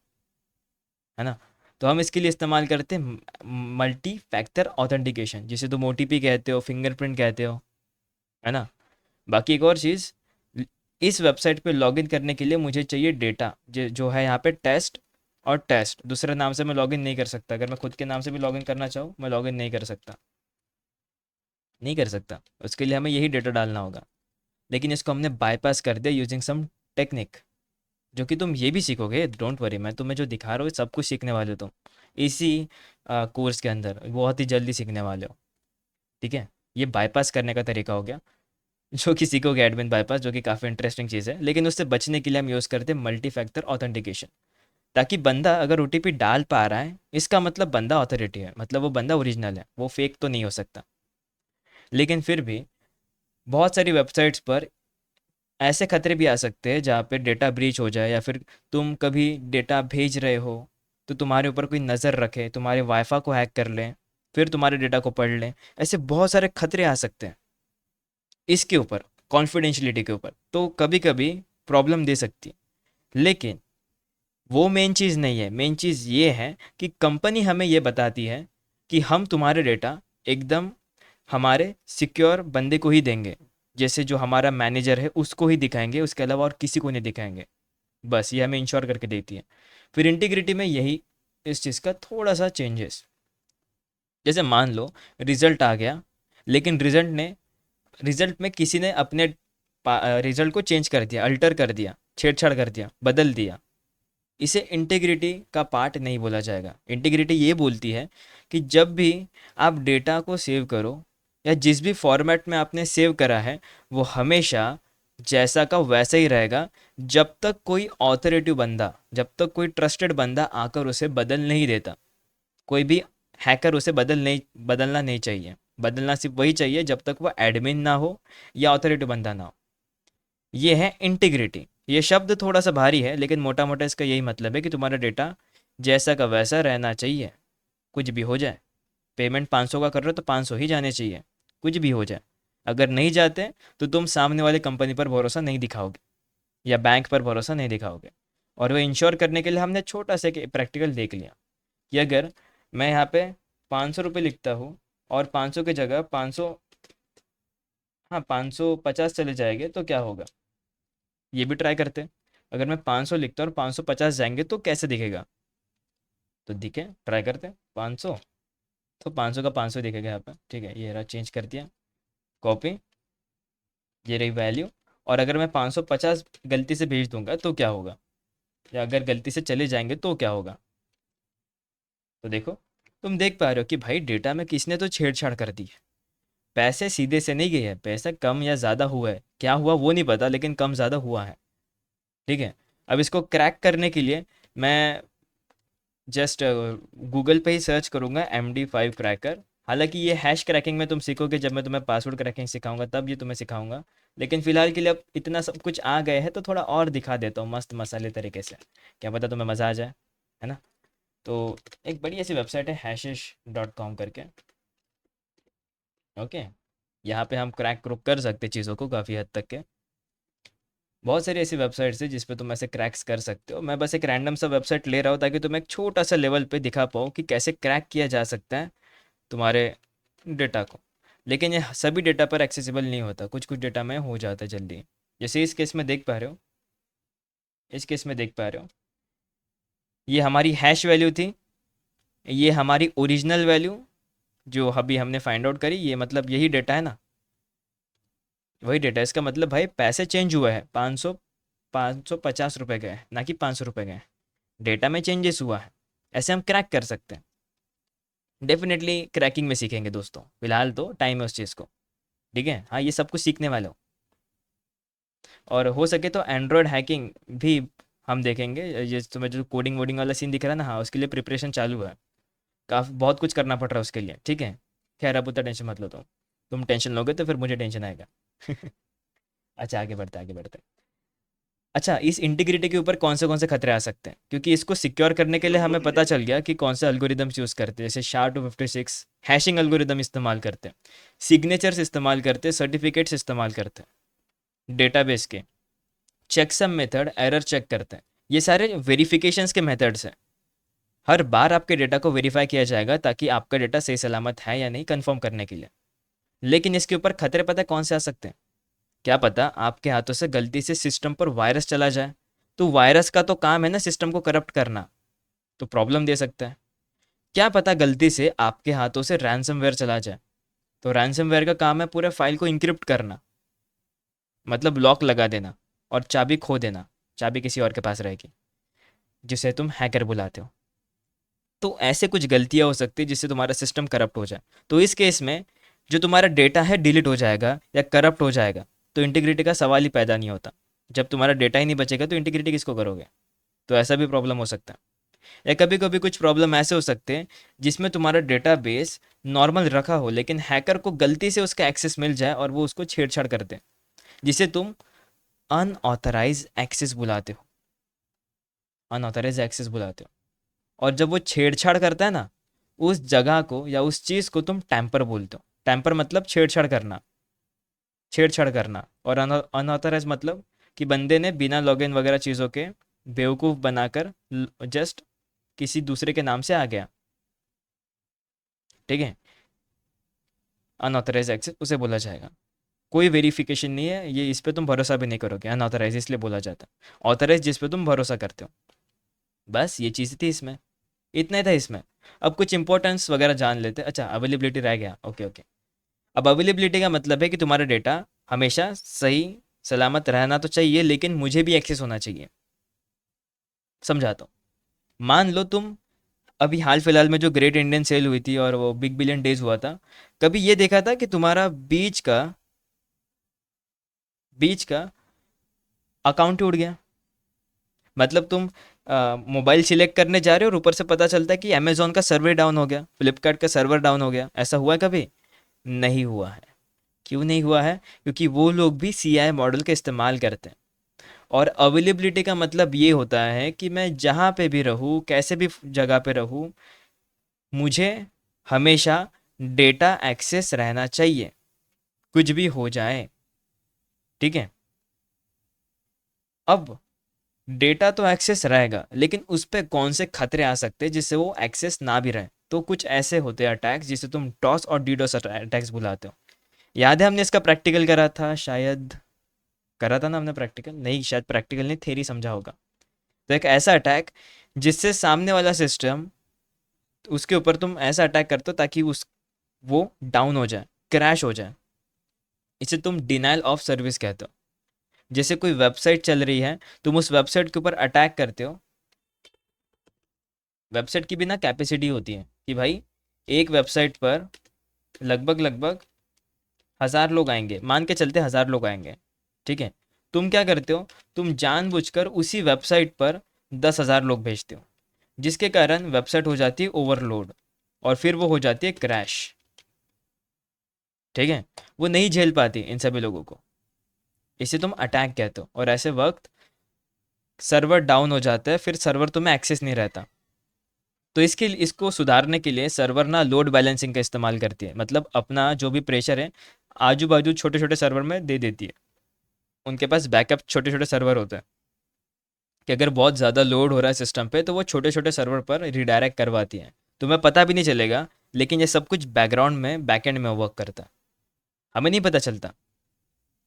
है ना। तो हम इसके लिए इस्तेमाल करते हैं मल्टी फैक्टर ऑथेंटिकेशन, जिसे तुम ओटीपी कहते हो, फिंगरप्रिंट कहते हो, है ना। बाकी एक और चीज़, इस वेबसाइट पे लॉगिन करने के लिए मुझे चाहिए डेटा जो है यहाँ पे टेस्ट। और टेस्ट दूसरे नाम से मैं लॉगिन नहीं कर सकता। अगर मैं खुद के नाम से भी लॉगिन करना चाहूँ, मैं लॉगिन नहीं कर सकता, नहीं कर सकता। उसके लिए हमें यही डेटा डालना होगा। लेकिन इसको हमने बाईपास कर दिया यूजिंग सम टेक्निक, जो कि तुम ये भी सीखोगे। डोंट वरी, मैं तुम्हें जो दिखा रहा हूँ सब कुछ सीखने वाले हो तुम इसी कोर्स के अंदर, बहुत ही जल्दी सीखने वाले हो। ठीक है। ये बाईपास करने का तरीका हो गया, जो कि सीखोगे एडमिन बाईपास, जो कि काफ़ी इंटरेस्टिंग चीज़ है। लेकिन उससे बचने के लिए हम यूज़ करते हैं मल्टी फैक्टर ऑथेंटिकेशन, ताकि बंदा अगर ओटीपी डाल पा रहा है, इसका मतलब बंदा ऑथोरिटी है, मतलब वो बंदा ओरिजिनल है, वो फेक तो नहीं हो सकता। लेकिन फिर भी बहुत सारी वेबसाइट्स पर ऐसे खतरे भी आ सकते हैं जहाँ पे डेटा ब्रीच हो जाए, या फिर तुम कभी डेटा भेज रहे हो तो तुम्हारे ऊपर कोई नज़र रखे, तुम्हारे वाईफाई को हैक कर लें, फिर तुम्हारे डेटा को पढ़ लें। ऐसे बहुत सारे खतरे आ सकते हैं इसके ऊपर, कॉन्फिडेंशियलिटी के ऊपर, तो कभी कभी प्रॉब्लम दे सकती है। लेकिन वो मेन चीज़ नहीं है। मेन चीज़ ये है कि कंपनी हमें ये बताती है कि हम तुम्हारे डेटा एकदम हमारे सिक्योर बंदे को ही देंगे, जैसे जो हमारा मैनेजर है उसको ही दिखाएंगे, उसके अलावा और किसी को नहीं दिखाएंगे। बस ये हमें इंश्योर करके देती है। फिर इंटीग्रिटी में यही इस चीज़ का थोड़ा सा चेंजेस। जैसे मान लो रिजल्ट आ गया, लेकिन रिजल्ट में किसी ने अपने रिजल्ट को चेंज कर दिया, अल्टर कर दिया, छेड़छाड़ कर दिया, बदल दिया। इसे इंटीग्रिटी का पार्ट नहीं बोला जाएगा। इंटीग्रिटी ये बोलती है कि जब भी आप डेटा को सेव करो या जिस भी फॉर्मेट में आपने सेव करा है, वो हमेशा जैसा का वैसा ही रहेगा, जब तक कोई ऑथोरिटी बंदा, जब तक कोई ट्रस्टेड बंदा आकर उसे बदल नहीं देता। कोई भी हैकर उसे बदलना नहीं चाहिए। बदलना सिर्फ वही चाहिए जब तक वो एडमिन ना हो या ऑथोरिटी बंदा ना हो। ये है इंटीग्रिटी। ये शब्द थोड़ा सा भारी है, लेकिन मोटा मोटा इसका यही मतलब है कि तुम्हारा डेटा जैसा का वैसा रहना चाहिए, कुछ भी हो जाए। पेमेंट 500 का कर रहे हो तो 500 ही जाने चाहिए, कुछ भी हो जाए। अगर नहीं जाते तो तुम सामने वाली कंपनी पर भरोसा नहीं दिखाओगे या बैंक पर भरोसा नहीं दिखाओगे। और वो इंश्योर करने के लिए हमने छोटा सा एक प्रैक्टिकल देख लिया कि अगर मैं यहाँ पे 500 रुपये लिखता हूँ और 500 की जगह 500, हाँ 550 चले जाएंगे तो क्या होगा, ये भी ट्राई करते हैं। अगर मैं 500 लिखता हूँ और 550 जाएंगे तो कैसे दिखेगा, तो दिखे, ट्राई करते हैं। 500, तो 500 का 500 दिखेगा यहाँ पे, ठीक है, ये रहा, चेंज कर दिया, कॉपी, ये रही वैल्यू। और अगर मैं 550 गलती से भेज दूंगा तो क्या होगा, या अगर गलती से चले जाएंगे तो क्या होगा। तो देखो, तुम देख पा रहे हो कि भाई डेटा में किसने तो छेड़छाड़ कर दी है। पैसे सीधे से नहीं गए हैं, पैसा कम या ज़्यादा हुआ है, क्या हुआ वो नहीं पता, लेकिन कम ज़्यादा हुआ है। ठीक है। अब इसको क्रैक करने के लिए मैं जस्ट गूगल पे ही सर्च करूँगा MD5 क्रैकर। हालांकि ये हैश क्रैकिंग में तुम सीखोगे जब मैं तुम्हें पासवर्ड क्रैकिंग सिखाऊंगा, तब ये तुम्हें सिखाऊंगा। लेकिन फिलहाल के लिए अब इतना सब कुछ आ गए हैं तो थोड़ा और दिखा देता हूँ मस्त मसाले तरीके से, क्या पता तुम्हें मज़ा आ जाए, है ना। तो एक बड़ी ऐसी वेबसाइट है hashish.com करके। ओके, यहाँ पे हम क्रैक क्रुक कर सकते चीज़ों को काफ़ी हद तक के। बहुत सारी ऐसी वेबसाइट्स है जिस पे तुम ऐसे क्रैक्स कर सकते हो। मैं बस एक रैंडम सा वेबसाइट ले रहा हूँ ताकि तुम्हें एक छोटा सा लेवल पे दिखा पाऊँ कि कैसे क्रैक किया जा सकता है तुम्हारे डेटा को। लेकिन ये सभी डेटा पर एक्सेसिबल नहीं होता, कुछ कुछ डेटा में हो जाता है जल्दी। जैसे इस केस में देख पा रहे हो, इस केस में देख पा रहे हो, ये हमारी हैश वैल्यू थी, ये हमारी ओरिजिनल वैल्यू जो अभी हमने फाइंड आउट करी, ये मतलब यही डेटा है ना, वही डेटा। इसका मतलब भाई पैसे चेंज हुआ है, 550 रुपये गए ना कि 500 रुपये गए। डेटा में चेंजेस हुआ है, ऐसे हम क्रैक कर सकते हैं। डेफिनेटली क्रैकिंग में सीखेंगे दोस्तों, फिलहाल तो टाइम है उस चीज़ को। ठीक है, हाँ ये सब कुछ सीखने वाले हो। और हो सके तो एंड्रॉयड हैकिंग भी हम देखेंगे। ये तुम्हें जो कोडिंग वोडिंग वाला सीन दिख रहा है ना, हाँ उसके लिए प्रिपरेशन चालू है। काफ़ी बहुत कुछ करना पड़ रहा है उसके लिए, ठीक है। खैर अब उतना टेंशन मत लो तुम टेंशन लोगे तो फिर मुझे टेंशन आएगा। अच्छा आगे बढ़ते आगे बढ़ते। अच्छा, इस इंटीग्रिटी के ऊपर कौन से खतरे आ सकते हैं, क्योंकि इसको सिक्योर करने के लिए हमें पता चल गया कि कौन से एल्गोरिदम्स यूज़ करते हैं। जैसे SHA-256 हैशिंग एल्गोरिदम इस्तेमाल करते हैं, सिग्नेचर्स इस्तेमाल करते हैं, सर्टिफिकेट्स इस्तेमाल करते हैं, डेटाबेस के चेकसम मेथड, एरर चेक करते हैं। ये सारे वेरिफिकेशंस के मेथड्स हैं। हर बार आपके डेटा को वेरीफाई किया जाएगा ताकि आपका डेटा सही सलामत है या नहीं कंफर्म करने के लिए। लेकिन इसके ऊपर खतरे पता है कौन से आ सकते हैं। क्या पता आपके हाथों से गलती से सिस्टम पर वायरस चला जाए, तो वायरस का तो काम है ना सिस्टम को करप्ट करना, तो प्रॉब्लम दे सकता है। क्या पता गलती से आपके हाथों से रैंसमवेयर चला जाए, तो रैंसमवेयर का काम है पूरे फाइल को इंक्रिप्ट करना, मतलब लॉक लगा देना और चाबी खो देना। चाबी किसी और के पास रहेगी, जिसे तुम हैकर बुलाते हो। तो ऐसे कुछ गलतियां हो सकती है जिससे तुम्हारा सिस्टम करप्ट हो जाए। तो इस केस में जो तुम्हारा डेटा है डिलीट हो जाएगा या करप्ट हो जाएगा, तो इंटीग्रिटी का सवाल ही पैदा नहीं होता। जब तुम्हारा डेटा ही नहीं बचेगा तो इंटीग्रिटी किसको करोगे। तो ऐसा भी प्रॉब्लम हो सकता है। या कभी कभी कुछ प्रॉब्लम ऐसे हो सकते हैं जिसमें तुम्हारा डेटा बेस नॉर्मल रखा हो, लेकिन हैकर को गलती से उसका एक्सेस मिल जाए और वो उसको छेड़छाड़ कर दे, जिसे तुम अनऑथराइज एक्सेस बुलाते हो। अनऑथराइज एक्सेस बुलाते हो। और जब वो छेड़छाड़ करता है ना, उस जगह को या उस चीज़ को तुम टैम्पर बोलते हो। टैम्पर मतलब छेड़छाड़ करना, छेड़छाड़ करना। और अनऑथराइज मतलब कि बंदे ने बिना लॉगिन वगैरह चीज़ों के बेवकूफ़ बनाकर जस्ट किसी दूसरे के नाम से आ गया। ठीक है, अनऑथराइज एक्सेस उसे बोला जाएगा। कोई वेरिफिकेशन नहीं है ये, इस पे तुम भरोसा भी नहीं करोगे। अनऑथराइज इसलिए बोला जाता है, ऑथराइज जिस पे तुम भरोसा करते हो। बस ये चीज़ थी इसमें, इतना ही था इसमें। अब कुछ इंपॉर्टेंस वगैरह जान लेते हैं। अच्छा, अवेलेबिलिटी रह गया, ओके ओके। अब अवेलेबिलिटी का मतलब है कि तुम्हारा डेटा हमेशा सही सलामत रहना तो चाहिए, लेकिन मुझे भी एक्सेस होना चाहिए। समझाता हूँ। मान लो तुम अभी हाल फिलहाल में जो ग्रेट इंडियन सेल हुई थी और वो बिग बिलियन डेज हुआ था, कभी ये देखा था कि तुम्हारा बीच का अकाउंट उड़ गया? मतलब तुम मोबाइल सिलेक्ट करने जा रहे हो और ऊपर से पता चलता है कि अमेजोन का सर्वर डाउन हो गया, फ्लिपकार्ट का सर्वर डाउन हो गया। ऐसा हुआ है कभी? नहीं हुआ है। क्यों नहीं हुआ है? क्योंकि वो लोग भी सीआई मॉडल का इस्तेमाल करते हैं। और अवेलेबिलिटी का मतलब ये होता है कि मैं जहाँ पे भी रहूँ, कैसे भी जगह पे रहूँ, मुझे हमेशा डेटा एक्सेस रहना चाहिए, कुछ भी हो जाए। ठीक है? अब डेटा तो एक्सेस रहेगा, लेकिन उस पे कौन से खतरे आ सकते हैं जिससे वो एक्सेस ना भी रहे? तो कुछ ऐसे होते हैं अटैक्स जिसे तुम टॉस और डीडोस अटैक्स बुलाते हो। याद है हमने इसका प्रैक्टिकल करा था शायद? करा था ना हमने प्रैक्टिकल? नहीं, शायद प्रैक्टिकल नहीं, थ्योरी समझा होगा। तो एक ऐसा अटैक जिससे सामने वाला सिस्टम, उसके ऊपर तुम ऐसा अटैक करते हो ताकि उस वो डाउन हो जाए, क्रैश हो जाए। इसे तुम डिनायल ऑफ सर्विस कहते हो। जैसे कोई वेबसाइट चल रही है, तुम उस वेबसाइट के ऊपर अटैक करते हो। वेबसाइट की भी ना कैपेसिटी होती है कि भाई एक वेबसाइट पर लगभग लगभग 1000 लोग आएंगे, मान के चलते 1000 लोग आएंगे। ठीक है? तुम क्या करते हो? तुम जानबूझकर उसी वेबसाइट पर 10,000 लोग भेजते हो, जिसके कारण वेबसाइट हो जाती है ओवरलोड, और फिर वो हो जाती है क्रैश। ठीक है? वो नहीं झेल पाती इन सभी लोगों को। इसे तुम अटैक कहते हो, और ऐसे वक्त सर्वर डाउन हो जाता है, फिर सर्वर तुम्हें एक्सेस नहीं रहता। तो इसको सुधारने के लिए सर्वर ना लोड बैलेंसिंग का इस्तेमाल करती है, मतलब अपना जो भी प्रेशर है आजू बाजू छोटे छोटे सर्वर में दे देती है। उनके पास बैकअप छोटे छोटे सर्वर होते हैं कि अगर बहुत ज़्यादा लोड हो रहा है सिस्टम पे, तो वो छोटे छोटे सर्वर पर रिडायरेक्ट करवाती है। तुम्हें पता भी नहीं चलेगा, लेकिन ये सब कुछ बैकग्राउंड में बैकएंड में वर्क करता है। हमें नहीं पता चलता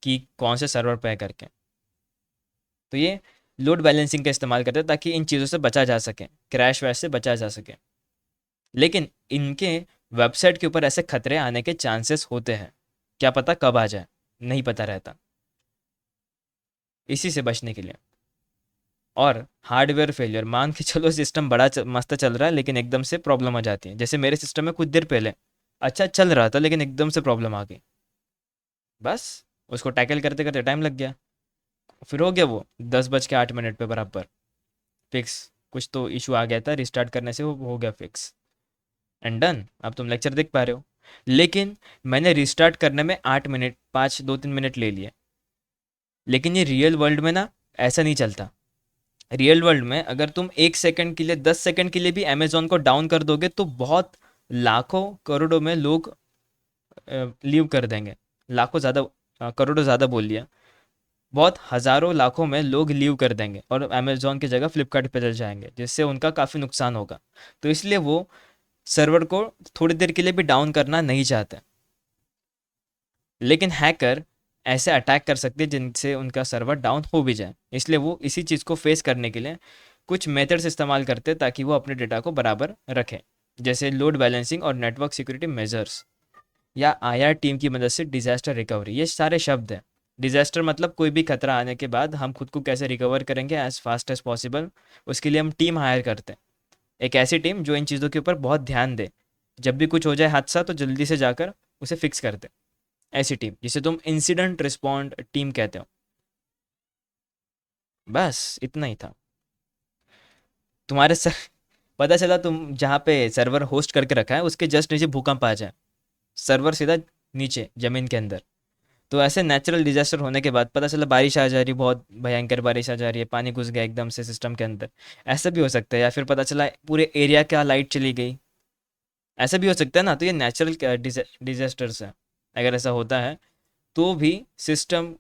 कि कौन से सर्वर पे है करके। तो ये लोड बैलेंसिंग का इस्तेमाल करते हैं ताकि इन चीज़ों से बचा जा सके, क्रैश वैश से बचा जा सके। लेकिन इनके वेबसाइट के ऊपर ऐसे खतरे आने के चांसेस होते हैं, क्या पता कब आ जाए, नहीं पता रहता। इसी से बचने के लिए। और हार्डवेयर फेलियर, मान के चलो सिस्टम बड़ा मस्त चल रहा है, लेकिन एकदम से प्रॉब्लम आ जाती है। जैसे मेरे सिस्टम में कुछ देर पहले अच्छा चल रहा था, लेकिन एकदम से प्रॉब्लम आ गई। बस उसको टैकल करते करते टाइम लग गया। फिर हो गया वो 10:08 पे बराबर फिक्स। कुछ तो इशू आ गया था, रिस्टार्ट करने से वो हो गया फिक्स एंड डन। अब तुम लेक्चर देख पा रहे हो। लेकिन मैंने रिस्टार्ट करने में 8 मिनट, 2-3 मिनट ले लिए। लेकिन ये रियल वर्ल्ड में ना ऐसा नहीं चलता। रियल वर्ल्ड में अगर तुम 1 सेकंड के लिए, 10 सेकंड के लिए भी अमेजोन को डाउन कर दोगे, तो बहुत लाखों करोड़ों में लोग लीव कर देंगे। लाखों ज़्यादा, करोड़ों ज़्यादा बोल लिया। बहुत हज़ारों लाखों में लोग लीव कर देंगे और अमेजोन की जगह फ्लिपकार्ट पे चल जाएंगे, जिससे उनका काफ़ी नुकसान होगा। तो इसलिए वो सर्वर को थोड़ी देर के लिए भी डाउन करना नहीं चाहते। लेकिन हैकर ऐसे अटैक कर सकते हैं जिनसे उनका सर्वर डाउन हो भी जाए। इसलिए वो इसी चीज़ को फेस करने के लिए कुछ मेथड्स इस्तेमाल करते हैं ताकि वो अपने डेटा को बराबर रखें। जैसे लोड बैलेंसिंग और नेटवर्क सिक्योरिटी मेजर्स, या आईआर टीम की मदद से डिजास्टर रिकवरी। ये सारे शब्द हैं। डिजास्टर मतलब कोई भी खतरा आने के बाद हम खुद को कैसे रिकवर करेंगे एज फास्ट एज पॉसिबल। उसके लिए हम टीम हायर करते हैं, एक ऐसी टीम जो इन चीज़ों के ऊपर बहुत ध्यान दे। जब भी कुछ हो जाए हादसा, तो जल्दी से जाकर उसे फिक्स कर दे। ऐसी टीम जिसे तुम इंसिडेंट रिस्पॉन्ड टीम कहते हो। बस इतना ही था। तुम्हारे सर पता चला तुम जहाँ पे सर्वर होस्ट करके रखा है उसके जस्ट नीचे भूकंप आ जाए, सर्वर सीधा नीचे जमीन के अंदर। तो ऐसे नेचुरल डिजास्टर होने के बाद पता चला बारिश आ जा रही, बहुत भयंकर बारिश आ जा रही है, पानी घुस गया एकदम से सिस्टम के अंदर। ऐसा भी हो सकता है। या फिर पता चला पूरे एरिया का लाइट चली गई। ऐसा भी हो सकता है ना। तो ये नेचुरल डिजास्टर्स है। अगर ऐसा होता है तो भी सिस्टम,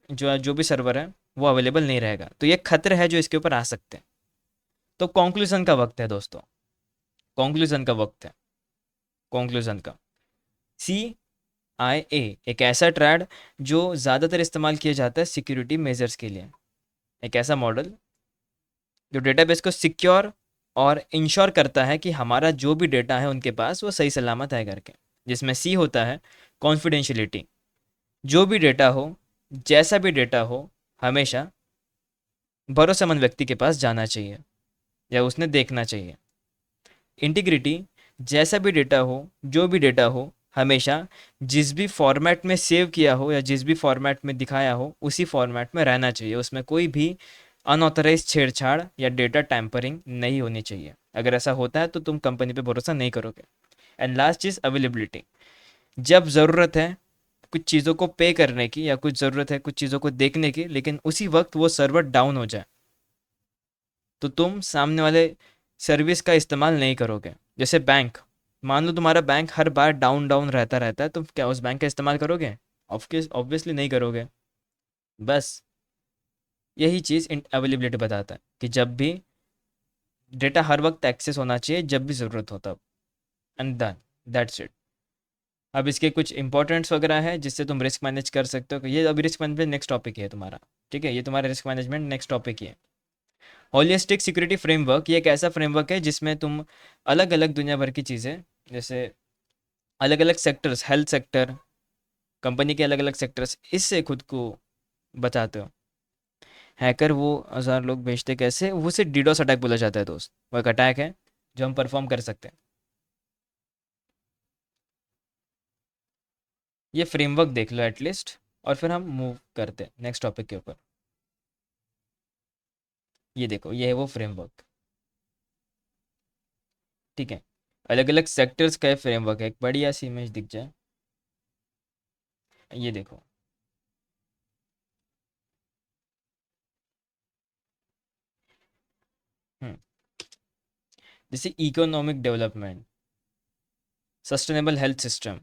जो भी सर्वर है, वो अवेलेबल नहीं रहेगा। तो ये खतरे हैं जो इसके ऊपर आ सकते हैं। तो कंक्लूजन का वक्त है दोस्तों। कंक्लूजन का वक्त है। कंक्लूजन का। सी आई ए एक ऐसा ट्रैड जो ज़्यादातर इस्तेमाल किया जाता है सिक्योरिटी मेजर्स के लिए। एक ऐसा मॉडल जो डेटाबेस को सिक्योर और इंश्योर करता है कि हमारा जो भी डेटा है उनके पास वो सही सलामत है करके। जिसमें सी होता है कॉन्फिडेंशियलिटी। जो भी डेटा हो, जैसा भी डेटा हो, हमेशा भरोसेमंद व्यक्ति के पास जाना चाहिए या उसने देखना चाहिए। इंटीग्रिटी, जैसा भी डेटा हो, जो भी डेटा हो, हमेशा जिस भी फॉर्मेट में सेव किया हो या जिस भी फॉर्मेट में दिखाया हो उसी फॉर्मेट में रहना चाहिए। उसमें कोई भी अनऑथराइज छेड़छाड़ या डेटा टैम्परिंग नहीं होनी चाहिए। अगर ऐसा होता है तो तुम कंपनी पे भरोसा नहीं करोगे। And last cheese availability. जब ज़रूरत है कुछ चीज़ों को पे करने की या कुछ ज़रूरत है कुछ चीज़ों को देखने की, लेकिन उसी वक्त वो सर्वर डाउन हो जाए, तो तुम सामने वाले सर्विस का इस्तेमाल नहीं करोगे। जैसे बैंक, मान लो तुम्हारा बैंक हर बार डाउन डाउन रहता रहता है, तुम क्या उस बैंक का इस्तेमाल करोगे? ऑब्वियसली नहीं करोगे। बस यही चीज़ अवेलेबिलिटी बताता है कि जब भी डेटा हर वक्त एक्सेस होना चाहिए जब भी ज़रूरत हो तब। And done, that's it. अब इसके कुछ इंपॉर्टेंट्स वगैरह है जिससे तुम रिस्क मैनेज कर सकते हो। ये अभी रिस्क मैनेजमेंट नेक्स्ट टॉपिक है तुम्हारा, ठीक है? ये तुम्हारा रिस्क मैनेजमेंट नेक्स्ट टॉपिक ही है। होलिस्टिक सिक्योरिटी फ्रेमवर्क, ये एक ऐसा फ्रेमवर्क है जिसमें तुम अलग अलग दुनिया भर की चीज़ें, जैसे अलग अलग सेक्टर्स, हेल्थ सेक्टर, कंपनी के अलग अलग सेक्टर्स, इससे खुद को बचाते हो। हैकर वो 1000 लोग भेजते कैसे, वो उसे डीडोस अटैक बोला जाता है दोस्त। वो एक अटैक है जो हम परफॉर्म कर सकते हैं। ये फ्रेमवर्क देख लो एटलीस्ट, और फिर हम मूव करते हैं नेक्स्ट टॉपिक के ऊपर। ये देखो, ये है वो फ्रेमवर्क, ठीक है? अलग अलग सेक्टर्स का फ्रेमवर्क है। एक बढ़िया सी इमेज दिख जाए, ये देखो। हम्म जैसे economic development, sustainable health system,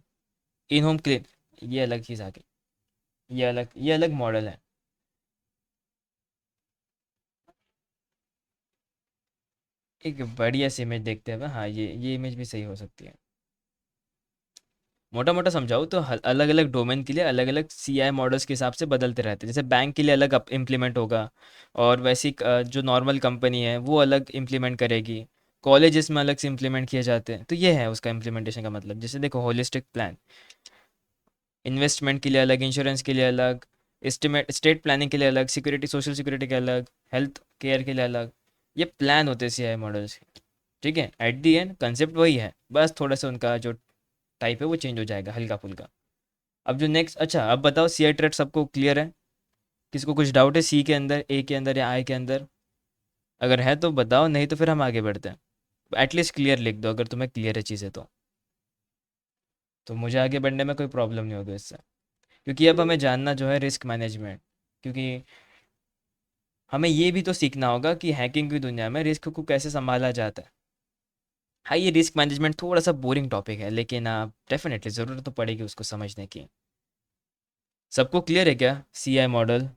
in home clean, ये अलग चीज़ आ गई। ये अलग मॉडल है। एक बढ़िया सी इमेज देखते हैं। हाँ, ये इमेज भी सही हो सकती है। मोटा मोटा समझाओ तो अलग अलग डोमेन के लिए अलग अलग सीआई मॉडल्स के हिसाब से बदलते रहते हैं। जैसे बैंक के लिए अलग इम्प्लीमेंट होगा, और वैसी जो नॉर्मल कंपनी है वो अलग इम्प्लीमेंट करेगी। कॉलेजेस में अलग से इम्प्लीमेंट किए जाते हैं। तो ये है उसका इम्प्लीमेंटेशन का मतलब। जैसे देखो, होलिस्टिक प्लान, इन्वेस्टमेंट के लिए अलग, इंश्योरेंस के लिए अलग, एस्टिमेट स्टेट प्लानिंग के लिए अलग, सिक्योरिटी सोशल सिक्योरिटी के अलग, हेल्थ केयर के लिए अलग। ये प्लान होते हैं सीआई मॉडल्स के, ठीक है? एट दी एंड कंसेप्ट वही है, बस थोड़ा सा उनका जो टाइप है वो चेंज हो जाएगा हल्का फुल्का। अब जो नेक्स्ट, अच्छा अब बताओ, सीआई ट्रेड सबको क्लियर है? किसको कुछ डाउट है सी के अंदर, ए के अंदर या आई के अंदर? अगर है तो बताओ, नहीं तो फिर हम आगे बढ़ते हैं। एटलीस्ट क्लियर लिख दो अगर तुम्हें क्लियर है चीज़ें तो मुझे आगे बढ़ने में कोई प्रॉब्लम नहीं होगी इससे। क्योंकि अब हमें जानना जो है रिस्क मैनेजमेंट, क्योंकि हमें ये भी तो सीखना होगा कि हैकिंग की दुनिया में रिस्क को कैसे संभाला जाता है। हाँ, ये रिस्क मैनेजमेंट थोड़ा सा बोरिंग टॉपिक है, लेकिन डेफिनेटली ज़रूरत तो पड़ेगी उसको समझने की। सबको क्लियर है क्या सीआई मॉडल?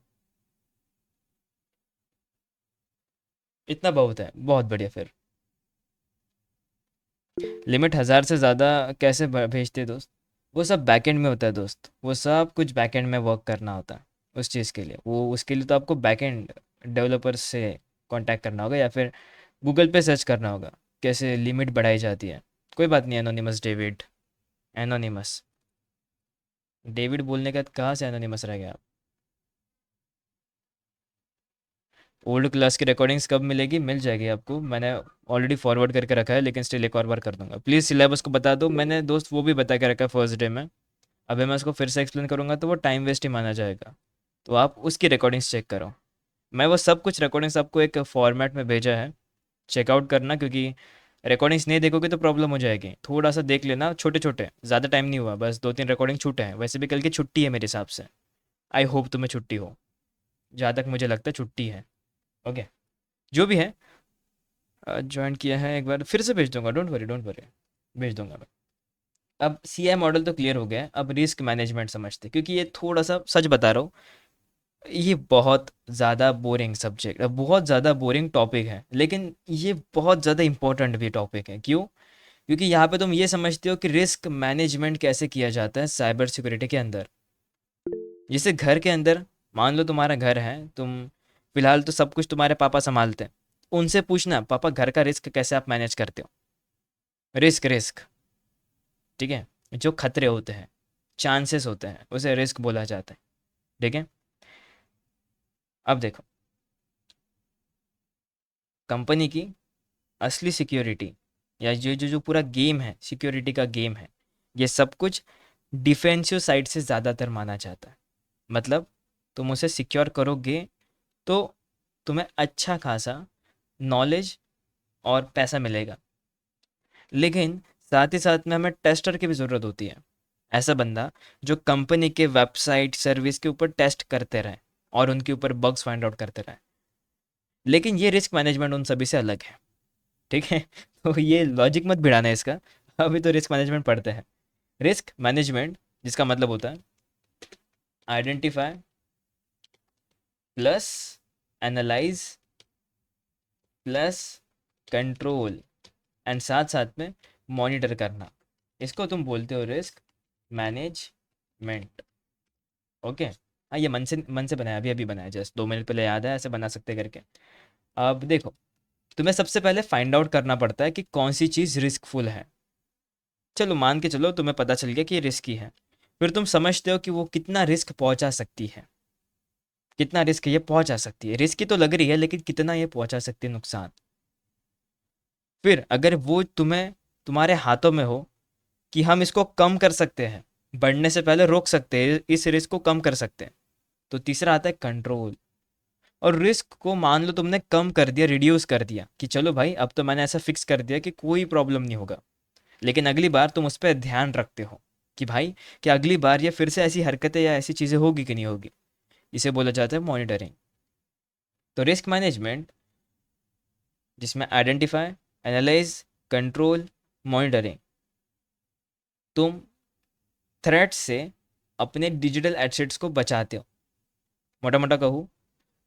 इतना बहुत है, बहुत बढ़िया। फिर लिमिट 1000 से ज़्यादा कैसे भेजते हैं दोस्त? वो सब बैकएंड में होता है दोस्त, वो सब कुछ बैकएंड में वर्क करना होता है। उस चीज़ के लिए, वो उसके लिए तो आपको बैकएंड डेवलपर से कांटेक्ट करना होगा या फिर गूगल पे सर्च करना होगा कैसे लिमिट बढ़ाई जाती है। कोई बात नहीं, एनोनिमस डेविड, एनोनिमस डेविड बोलने के बाद कहाँ से एनोनिमस रह गया आप? ओल्ड क्लास की रिकॉर्डिंग्स कब मिलेगी? मिल जाएगी आपको, मैंने ऑलरेडी फॉरवर्ड करके रखा है, लेकिन स्टिल एक और बार कर दूंगा। प्लीज़ सिलेबस को बता दो, मैंने दोस्त वो भी बता के रखा है फर्स्ट डे में। अभी मैं उसको फिर से एक्सप्लेन करूंगा तो वो टाइम वेस्ट ही माना जाएगा। तो आप उसकी रिकॉर्डिंग्स चेक करो। मैं वो सब कुछ रिकॉर्डिंग्स आपको एक फॉर्मेट में भेजा है, चेकआउट करना। क्योंकि रिकॉर्डिंग्स नहीं देखोगे तो प्रॉब्लम हो जाएगी। थोड़ा सा देख लेना, छोटे छोटे, ज़्यादा टाइम नहीं हुआ, बस 2-3 रिकॉर्डिंग छूटे हैं। वैसे भी कल की छुट्टी है मेरे हिसाब से। आई होप तुम्हें छुट्टी हो, जहाँ तक मुझे लगता है छुट्टी है। ओके, जो भी है, ज्वाइन किया है, एक बार फिर से भेज दूंगा, डोंट वरी डोंट वरी, भेज दूंगा मैं। अब सी आई मॉडल तो क्लियर हो गया है, अब रिस्क मैनेजमेंट समझते हैं, क्योंकि ये थोड़ा सा सच बता रहा हूँ, ये बहुत ज़्यादा बोरिंग सब्जेक्ट, बहुत ज़्यादा बोरिंग टॉपिक है, लेकिन ये बहुत ज़्यादा इंपॉर्टेंट भी टॉपिक है। क्यों? क्योंकि यहाँ पे तुम ये समझते हो कि रिस्क मैनेजमेंट कैसे किया जाता है साइबर सिक्योरिटी के अंदर। जैसे घर के अंदर, मान लो तुम्हारा घर है, तुम फिलहाल तो सब कुछ तुम्हारे पापा संभालते हैं। उनसे पूछना पापा घर का रिस्क कैसे आप मैनेज करते हो। रिस्क रिस्क, ठीक है, जो खतरे होते हैं, चांसेस होते हैं, उसे रिस्क बोला जाता है। ठीक है। अब देखो, कंपनी की असली सिक्योरिटी या ये जो जो पूरा गेम है, सिक्योरिटी का गेम है, ये सब कुछ डिफेंसिव साइड से ज़्यादातर माना जाता है। मतलब तुम उसे सिक्योर करोगे तो तुम्हें अच्छा खासा नॉलेज और पैसा मिलेगा, लेकिन साथ ही साथ में हमें टेस्टर की भी ज़रूरत होती है। ऐसा बंदा जो कंपनी के वेबसाइट सर्विस के ऊपर टेस्ट करते रहे और उनके ऊपर बग्स फाइंड आउट करते रहे। लेकिन ये रिस्क मैनेजमेंट उन सभी से अलग है। ठीक है। तो ये लॉजिक मत भिड़ाना है इसका। अभी तो रिस्क मैनेजमेंट पढ़ते हैं। रिस्क मैनेजमेंट जिसका मतलब होता है identify plus analyse plus control and साथ साथ में मॉनिटर करना, इसको तुम बोलते हो रिस्क मैनेजमेंट। ओके। हाँ, ये मन से बनाया, अभी अभी बनाया, जस्ट 2 मिनट पहले याद है, ऐसे बना सकते करके। अब देखो, तुम्हें सबसे पहले फाइंड आउट करना पड़ता है कि कौन सी चीज़ रिस्कफुल है। चलो मान के चलो तुम्हें पता चल गया कि ये रिस्की है। फिर तुम समझते हो कि वो कितना रिस्क पहुंचा सकती है, कितना रिस्क ये पहुंचा सकती है। रिस्की तो लग रही है, लेकिन कितना ये पहुंचा सकती है नुकसान। फिर अगर वो तुम्हें, तुम्हारे हाथों में हो कि हम इसको कम कर सकते हैं, बढ़ने से पहले रोक सकते हैं, इस रिस्क को कम कर सकते हैं, तो तीसरा आता है कंट्रोल। और रिस्क को मान लो तुमने कम कर दिया, रिड्यूस कर दिया कि चलो भाई अब तो मैंने ऐसा फिक्स कर दिया कि कोई प्रॉब्लम नहीं होगा, लेकिन अगली बार तुम उस पर ध्यान रखते हो कि भाई कि अगली बार ये फिर से ऐसी हरकतें या ऐसी चीज़ें होगी कि नहीं होगी। इसे बोला जाता है मॉनिटरिंग। तो रिस्क मैनेजमेंट जिसमें आइडेंटिफाई, एनालाइज, कंट्रोल, मॉनिटरिंग, तुम थ्रेट्स से अपने डिजिटल एसेट्स को बचाते हो। मोटा मोटा कहूँ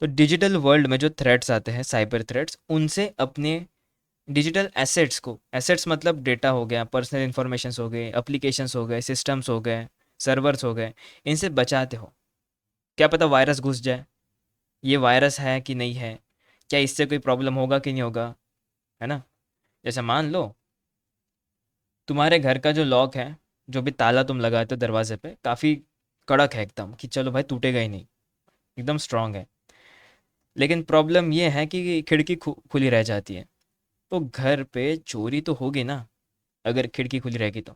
तो डिजिटल वर्ल्ड में जो थ्रेट्स आते हैं, साइबर थ्रेट्स, उनसे अपने डिजिटल एसेट्स को, एसेट्स मतलब डेटा हो गया, पर्सनल इंफॉर्मेशंस हो गए, एप्लीकेशंस हो गए, सिस्टम्स हो गए, सर्वर्स हो गए, इनसे बचाते हो। क्या पता वायरस घुस जाए, ये वायरस है कि नहीं है, क्या इससे कोई प्रॉब्लम होगा कि नहीं होगा, है ना। जैसे मान लो तुम्हारे घर का जो लॉक है, जो भी ताला तुम लगाते हो दरवाजे पे, काफ़ी कड़क है एकदम कि चलो भाई टूटेगा ही नहीं, एकदम स्ट्रांग है। लेकिन प्रॉब्लम ये है कि खिड़की खुली रह जाती है, तो घर पे चोरी तो होगी ना अगर खिड़की खुली रहेगी तो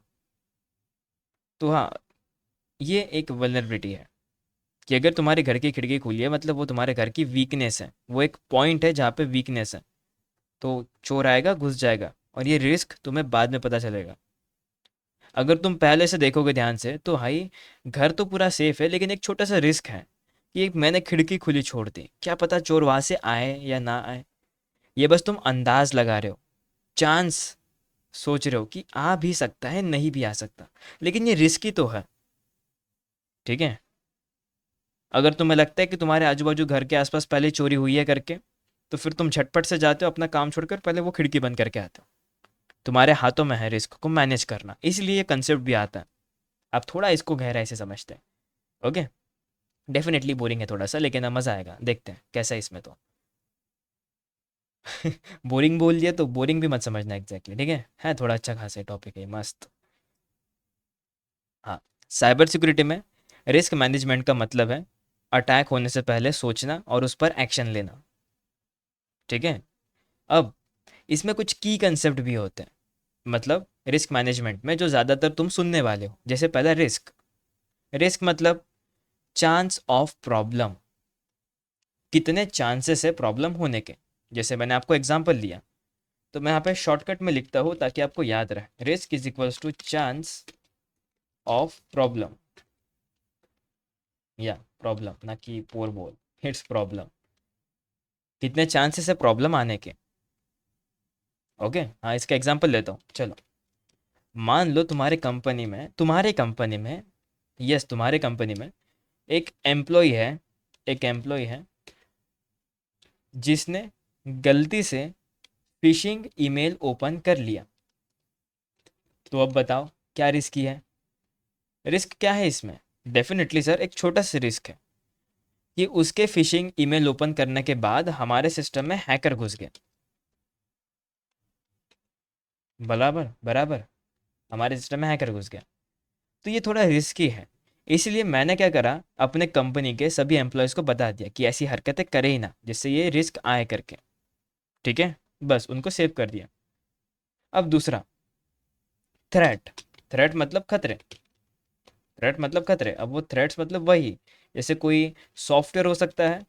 हाँ, ये एक वल्नरेबिलिटी है कि अगर तुम्हारे घर की खिड़की खुली है मतलब वो तुम्हारे घर की वीकनेस है, वो एक पॉइंट है जहाँ पे वीकनेस है, तो चोर आएगा, घुस जाएगा, और ये रिस्क तुम्हें बाद में पता चलेगा। अगर तुम पहले से देखोगे ध्यान से तो भाई घर तो पूरा सेफ है, लेकिन एक छोटा सा रिस्क है कि एक मैंने खिड़की खुली छोड़ दी, क्या पता चोर वहां से आए या ना आए। ये बस तुम अंदाज लगा रहे हो, चांस सोच रहे हो कि आ भी सकता है, नहीं भी आ सकता, लेकिन ये रिस्की तो है। ठीक है। अगर तुम्हें लगता है कि तुम्हारे आजू बाजू घर के आसपास पहले चोरी हुई है करके, तो फिर तुम झटपट से जाते हो अपना काम छोड़कर पहले वो खिड़की बंद करके आते हो। तुम्हारे हाथों में है रिस्क को मैनेज करना, इसलिए ये कंसेप्ट भी आता है। आप थोड़ा इसको गहराई से समझते हैं। ओके। डेफिनेटली बोरिंग है थोड़ा सा, लेकिन अब मज़ा आएगा, देखते हैं कैसा है इसमें तो। बोरिंग बोल दिया तो बोरिंग भी मत समझना एग्जैक्टली, ठीक है थोड़ा अच्छा खासा टॉपिक है, मस्त। हाँ, साइबर सिक्योरिटी में रिस्क मैनेजमेंट का मतलब है अटैक होने से पहले सोचना और उस पर एक्शन लेना। ठीक है। अब इसमें कुछ की कंसेप्ट भी होते हैं, मतलब रिस्क मैनेजमेंट में जो ज़्यादातर तुम सुनने वाले हो। जैसे पहला रिस्क, रिस्क मतलब चांस ऑफ प्रॉब्लम, कितने चांसेस है प्रॉब्लम होने के। जैसे मैंने आपको एग्जांपल लिया, तो मैं यहाँ पे शॉर्टकट में लिखता हूँ ताकि आपको याद रहे। Risk is equals to chance of problem, या प्रॉब्लम ना कि पोर बोल, इट्स प्रॉब्लम, कितने चांसेस है प्रॉब्लम आने के। ओके। हाँ, इसका एग्जांपल लेता हूँ, चलो। मान लो तुम्हारे कंपनी में यस तुम्हारे कंपनी में एक एम्प्लॉय है, एक एम्प्लॉय है जिसने गलती से फिशिंग ईमेल ओपन कर लिया। तो अब बताओ क्या रिस्क है। रिस्क क्या है इसमें? डेफिनेटली सर एक छोटा सा रिस्क है कि उसके फिशिंग ईमेल ओपन करने के बाद हमारे सिस्टम में हैकर घुस गए। बराबर बराबर, हमारे सिस्टम में हैकर घुस गया। तो ये थोड़ा रिस्की है। इसलिए मैंने क्या करा, अपने कंपनी के सभी एम्प्लॉयज़ को बता दिया कि ऐसी हरकतें करें ही ना, जिससे ये रिस्क आए करके। ठीक है, बस उनको सेव कर दिया। अब दूसरा, थ्रेट। थ्रेट मतलब खतरे। थ्रेट मतलब खतरे। अब वो थ्रेट्स मतलब वही, जैसे कोई सॉफ्टवेयर हो सकता है।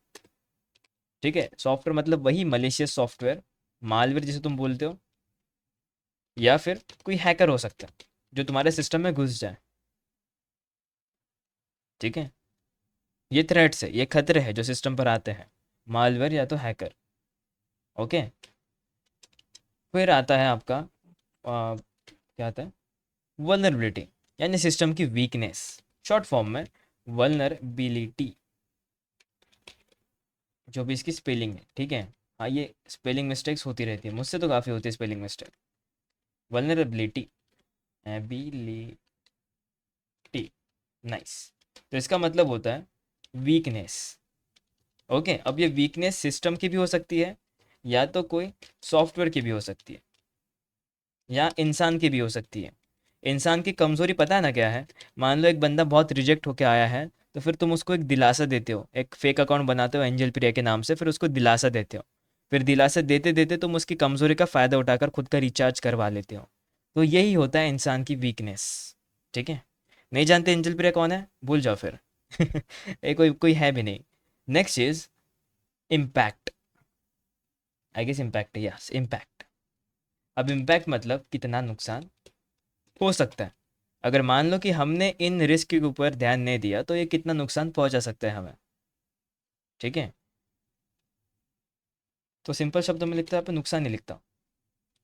ठीक है, सॉफ्टवेयर मतलब वही मलेशियस सॉफ्टवेयर, मालवेयर जिसे तुम बोलते हो, या फिर कोई हैकर हो सकता है जो तुम्हारे सिस्टम में घुस जाए। ठीक है, ये थ्रेट्स है, ये खतरे हैं जो सिस्टम पर आते हैं, मालवेयर या तो हैकर। ओके, फिर आता है आपका क्या आता है, वल्नरेबिलिटी, यानी सिस्टम की वीकनेस। शॉर्ट फॉर्म में वल्नरेबिलिटी, जो भी इसकी स्पेलिंग है। ठीक है, हाँ ये स्पेलिंग मिस्टेक्स होती रहती है, मुझसे तो काफ़ी होती है spelling mistake. Vulnerability, ability, nice. तो इसका मतलब होता है वीकनेस। ओके, अब ये वीकनेस सिस्टम की भी हो सकती है, या तो कोई सॉफ्टवेयर की भी हो सकती है, या इंसान की भी हो सकती है। इंसान की कमज़ोरी पता है ना क्या है? मान लो एक बंदा बहुत रिजेक्ट होके आया है, तो फिर तुम उसको एक दिलासा देते हो, एक फेक अकाउंट बनाते हो एंजल प्रिया के नाम से, फिर उसको दिलासा देते हो। फिर दिलासा देते देते तुम उसकी कमज़ोरी का फ़ायदा उठाकर खुद का रिचार्ज करवा लेते हो। तो यही होता है इंसान की वीकनेस। ठीक है, नहीं जानते एंजल प्रिया कौन है, भूल जाओ फिर। ये कोई कोई है भी नहीं। Next is impact. I guess impact, yes impact. अब इम्पैक्ट मतलब कितना नुकसान हो सकता है। अगर मान लो कि हमने इन रिस्क के ऊपर ध्यान नहीं दिया, तो ये कितना नुकसान पहुंचा सकता है हमें। ठीक है, तो सिंपल शब्दों में लिखता है यहाँ पे, नुकसान नहीं लिखता।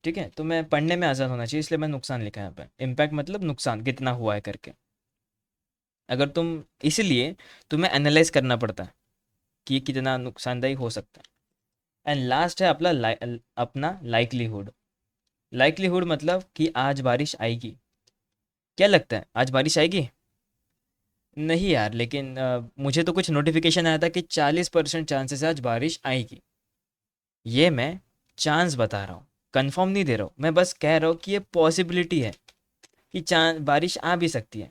ठीक है, तो मैं पढ़ने में आसान होना चाहिए, इसलिए मैं नुकसान लिखा है यहाँ पे। इम्पैक्ट मतलब नुकसान कितना हुआ है करके। अगर तुम, इसलिए तुम्हें एनालाइज करना पड़ता है कि ये कितना नुकसानदायी हो सकता है। एंड लास्ट है अपना लाइकलीहुड। लाइकलीहुड मतलब कि आज बारिश आएगी। क्या लगता है आज बारिश आएगी? नहीं यार, लेकिन मुझे तो कुछ नोटिफिकेशन आया था कि 40% चांसेस है आज बारिश आएगी। ये मैं चांस बता रहा हूँ, कंफर्म नहीं दे रहा हूँ, मैं बस कह रहा हूँ कि ये पॉसिबिलिटी है कि चांस बारिश आ भी सकती है।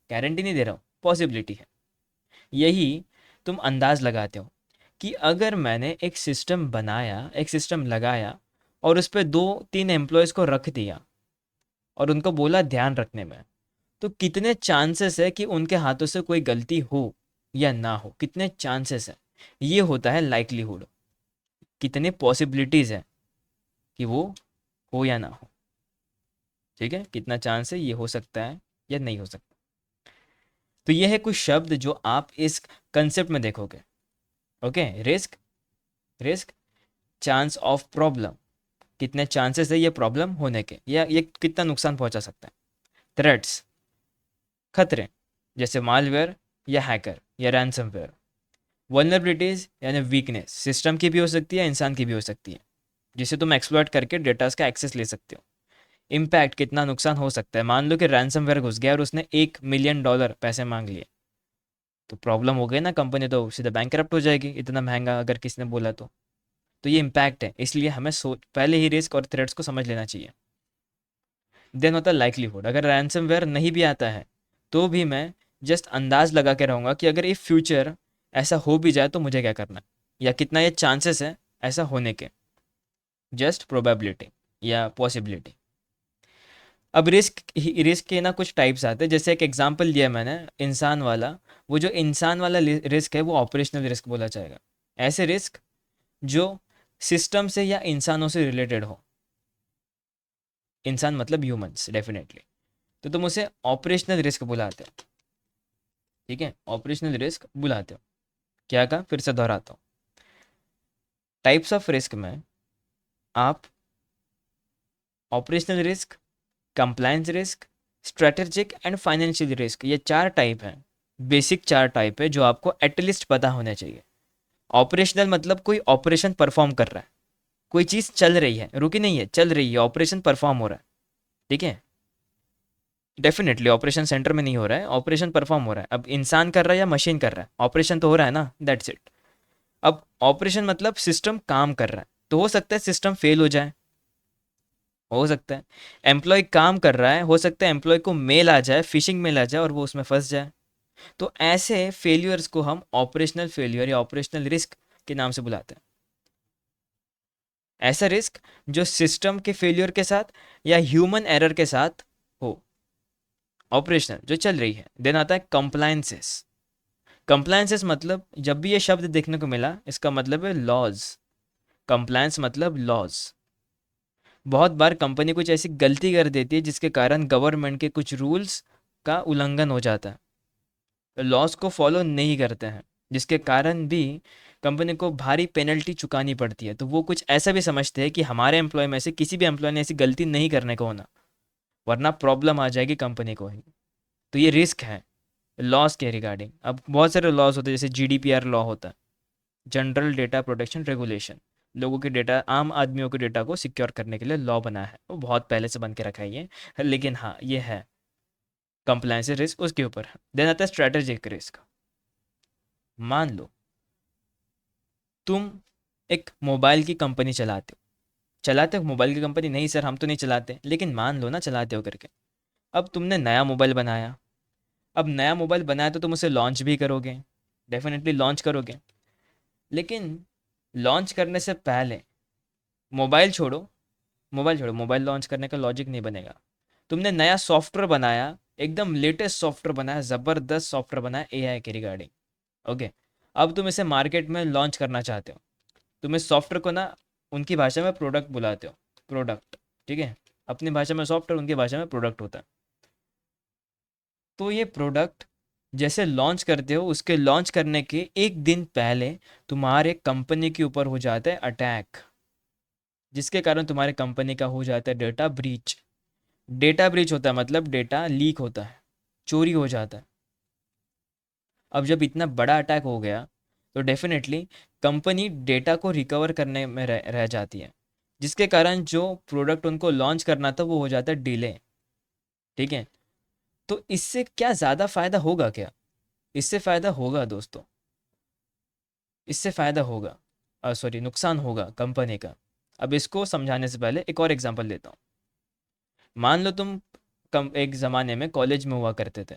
गारंटी नहीं दे रहा हूँ, पॉसिबिलिटी है। यही तुम अंदाज लगाते हो कि अगर मैंने एक सिस्टम बनाया, एक सिस्टम लगाया, और उस पर 2-3 एम्प्लॉयज़ को रख दिया और उनको बोला ध्यान रखने में, तो कितने चांसेस है कि उनके हाथों से कोई गलती हो या ना हो, कितने चांसेस है। ये होता है लाइकलीहुड, कितने पॉसिबिलिटीज़ है कि वो हो या ना हो। ठीक है, कितना चांस है ये हो सकता है या नहीं हो सकता। तो ये है कुछ शब्द जो आप इस कंसेप्ट में देखोगे। Okay, risk, risk, chance of problem, कितने चांसेस है ये प्रॉब्लम होने के, या ये कितना नुकसान पहुंचा सकता है। थ्रेट्स, खतरे, जैसे मालवेयर या हैकर या रैंसमवेयर। वल्नरेबिलिटीज यानी वीकनेस, सिस्टम की भी हो सकती है, इंसान की भी हो सकती है, जिसे तुम एक्सप्लॉइट करके डेटास का एक्सेस ले सकते हो। इम्पैक्ट, कितना नुकसान हो सकता है। मान लो कि रैंसमवेयर घुस गया और उसने $1 मिलियन पैसे मांग लिए, तो प्रॉब्लम हो गई ना, कंपनी तो सीधा बैंक हो जाएगी, इतना महंगा अगर किसी ने बोला तो ये इम्पैक्ट है, इसलिए हमें सोच पहले ही रिस्क और थ्रेट्स को समझ लेना चाहिए। देन होता है लाइकलीहुड। अगर रैंसमवेयर नहीं भी आता है, तो भी मैं जस्ट अंदाज लगा के रहूँगा कि अगर ये फ्यूचर ऐसा हो भी जाए तो मुझे क्या करना है, या कितना ये चांसेस है ऐसा होने के, जस्ट प्रोबेबिलिटी या पॉसिबिलिटी। अब रिस्क के ना कुछ टाइप्स आते हैं, जैसे एक एग्जांपल दिया मैंने इंसान वाला। वो जो इंसान वाला रिस्क है वो ऑपरेशनल रिस्क बोला जाएगा। ऐसे रिस्क जो सिस्टम से या इंसानों से रिलेटेड हो। इंसान मतलब ह्यूमंस डेफिनेटली, तो तुम उसे ऑपरेशनल रिस्क बुलाते हो। ठीक है, ऑपरेशनल रिस्क बुलाते हो। क्या कहा, फिर से दोहराता हूँ। टाइप्स ऑफ रिस्क में आप operational risk, compliance risk, strategic and financial risk, ये 4 टाइप हैं। बेसिक 4 टाइप है जो आपको एटलीस्ट पता होना चाहिए। ऑपरेशनल मतलब कोई ऑपरेशन परफॉर्म कर रहा है, कोई चीज़ चल रही है, रुकी नहीं है, चल रही है, ऑपरेशन परफॉर्म हो रहा है। ठीक है, डेफिनेटली ऑपरेशन सेंटर में नहीं हो रहा है, ऑपरेशन परफॉर्म हो रहा है। अब इंसान कर रहा है या मशीन कर रहा है, ऑपरेशन तो हो रहा है ना, दैट्स इट। अब ऑपरेशन मतलब सिस्टम काम कर रहा है, तो हो सकता है सिस्टम फेल हो जाए, हो सकता है एम्प्लॉय काम कर रहा है, हो सकता है एम्प्लॉय को मेल आ जाए, फिशिंग मेल आ जाए और वो उसमें फंस जाए। तो ऐसे फेलियर्स को हम ऑपरेशनल फेलियर या ऑपरेशनल रिस्क के नाम से बुलाते हैं। ऐसा रिस्क जो सिस्टम के फेलियर के साथ या ह्यूमन एरर के साथ हो, ऑपरेशनल जो चल रही है। देन आता है कंप्लायंसेस। कंप्लायंसेस मतलब जब भी ये शब्द देखने को मिला, इसका मतलब है लॉज। कंप्लायंस मतलब लॉज। बहुत बार कंपनी कुछ ऐसी गलती कर देती है जिसके कारण गवर्नमेंट के कुछ रूल्स का उल्लंघन हो जाता है, लॉज को फॉलो नहीं करते हैं, जिसके कारण भी कंपनी को भारी पेनल्टी चुकानी पड़ती है। तो वो कुछ ऐसा भी समझते हैं कि हमारे एम्प्लॉय में से किसी भी एम्प्लॉय ने ऐसी गलती नहीं करने को होना, वरना प्रॉब्लम आ जाएगी कंपनी को ही। तो ये रिस्क है लॉस के रिगार्डिंग। अब बहुत सारे लॉस होते हैं, जैसे जीडीपीआर लॉ होता है, जनरल डेटा प्रोटेक्शन रेगुलेशन। लोगों के डेटा, आम आदमियों के डेटा को सिक्योर करने के लिए लॉ बना है, वो बहुत पहले से बन के रखा है ये। लेकिन हाँ, ये है कंप्लायंस रिस्क, उसके ऊपर है। देन आता है स्ट्रेटेजिक रिस्क। मान लो तुम एक मोबाइल की कंपनी चलाते हो मोबाइल की कंपनी? नहीं सर, हम तो नहीं चलाते, लेकिन मान लो ना चलाते हो करके। अब तुमने नया मोबाइल बनाया। अब नया मोबाइल बनाया तो तुम उसे लॉन्च भी करोगे, डेफिनेटली लॉन्च करोगे। लेकिन लॉन्च करने से पहले, मोबाइल छोड़ो, मोबाइल लॉन्च करने का लॉजिक नहीं बनेगा। तुमने नया सॉफ्टवेयर बनाया, एकदम लेटेस्ट सॉफ्टवेयर बनाया, ज़बरदस्त सॉफ्टवेयर बनाया एआई के रिगार्डिंग। ओके, अब तुम इसे मार्केट में लॉन्च करना चाहते हो। तुम इस सॉफ्टवेयर को ना उनकी भाषा में प्रोडक्ट बुलाते हो, प्रोडक्ट, ठीक है। अपनी भाषा में सॉफ्टवेयर, उनकी भाषा में प्रोडक्ट होता है। तो ये प्रोडक्ट जैसे लॉन्च करते हो, उसके लॉन्च करने के एक दिन पहले तुम्हारे कंपनी के ऊपर हो जाता है अटैक, जिसके कारण तुम्हारे कंपनी का हो जाता है डेटा ब्रीच। डेटा ब्रीच होता है मतलब डेटा लीक होता है, चोरी हो जाता है। अब जब इतना बड़ा अटैक हो गया, तो डेफिनेटली कंपनी डेटा को रिकवर करने में रह जाती है, जिसके कारण जो प्रोडक्ट उनको लॉन्च करना था वो हो जाता है डिले, ठीक है। तो इससे क्या ज़्यादा फ़ायदा होगा क्या? इससे फ़ायदा होगा दोस्तों, इससे फ़ायदा होगा, सॉरी, नुकसान होगा कंपनी का। अब इसको समझाने से पहले एक और एग्जांपल देता हूँ। मान लो तुम कम एक ज़माने में कॉलेज में हुआ करते थे।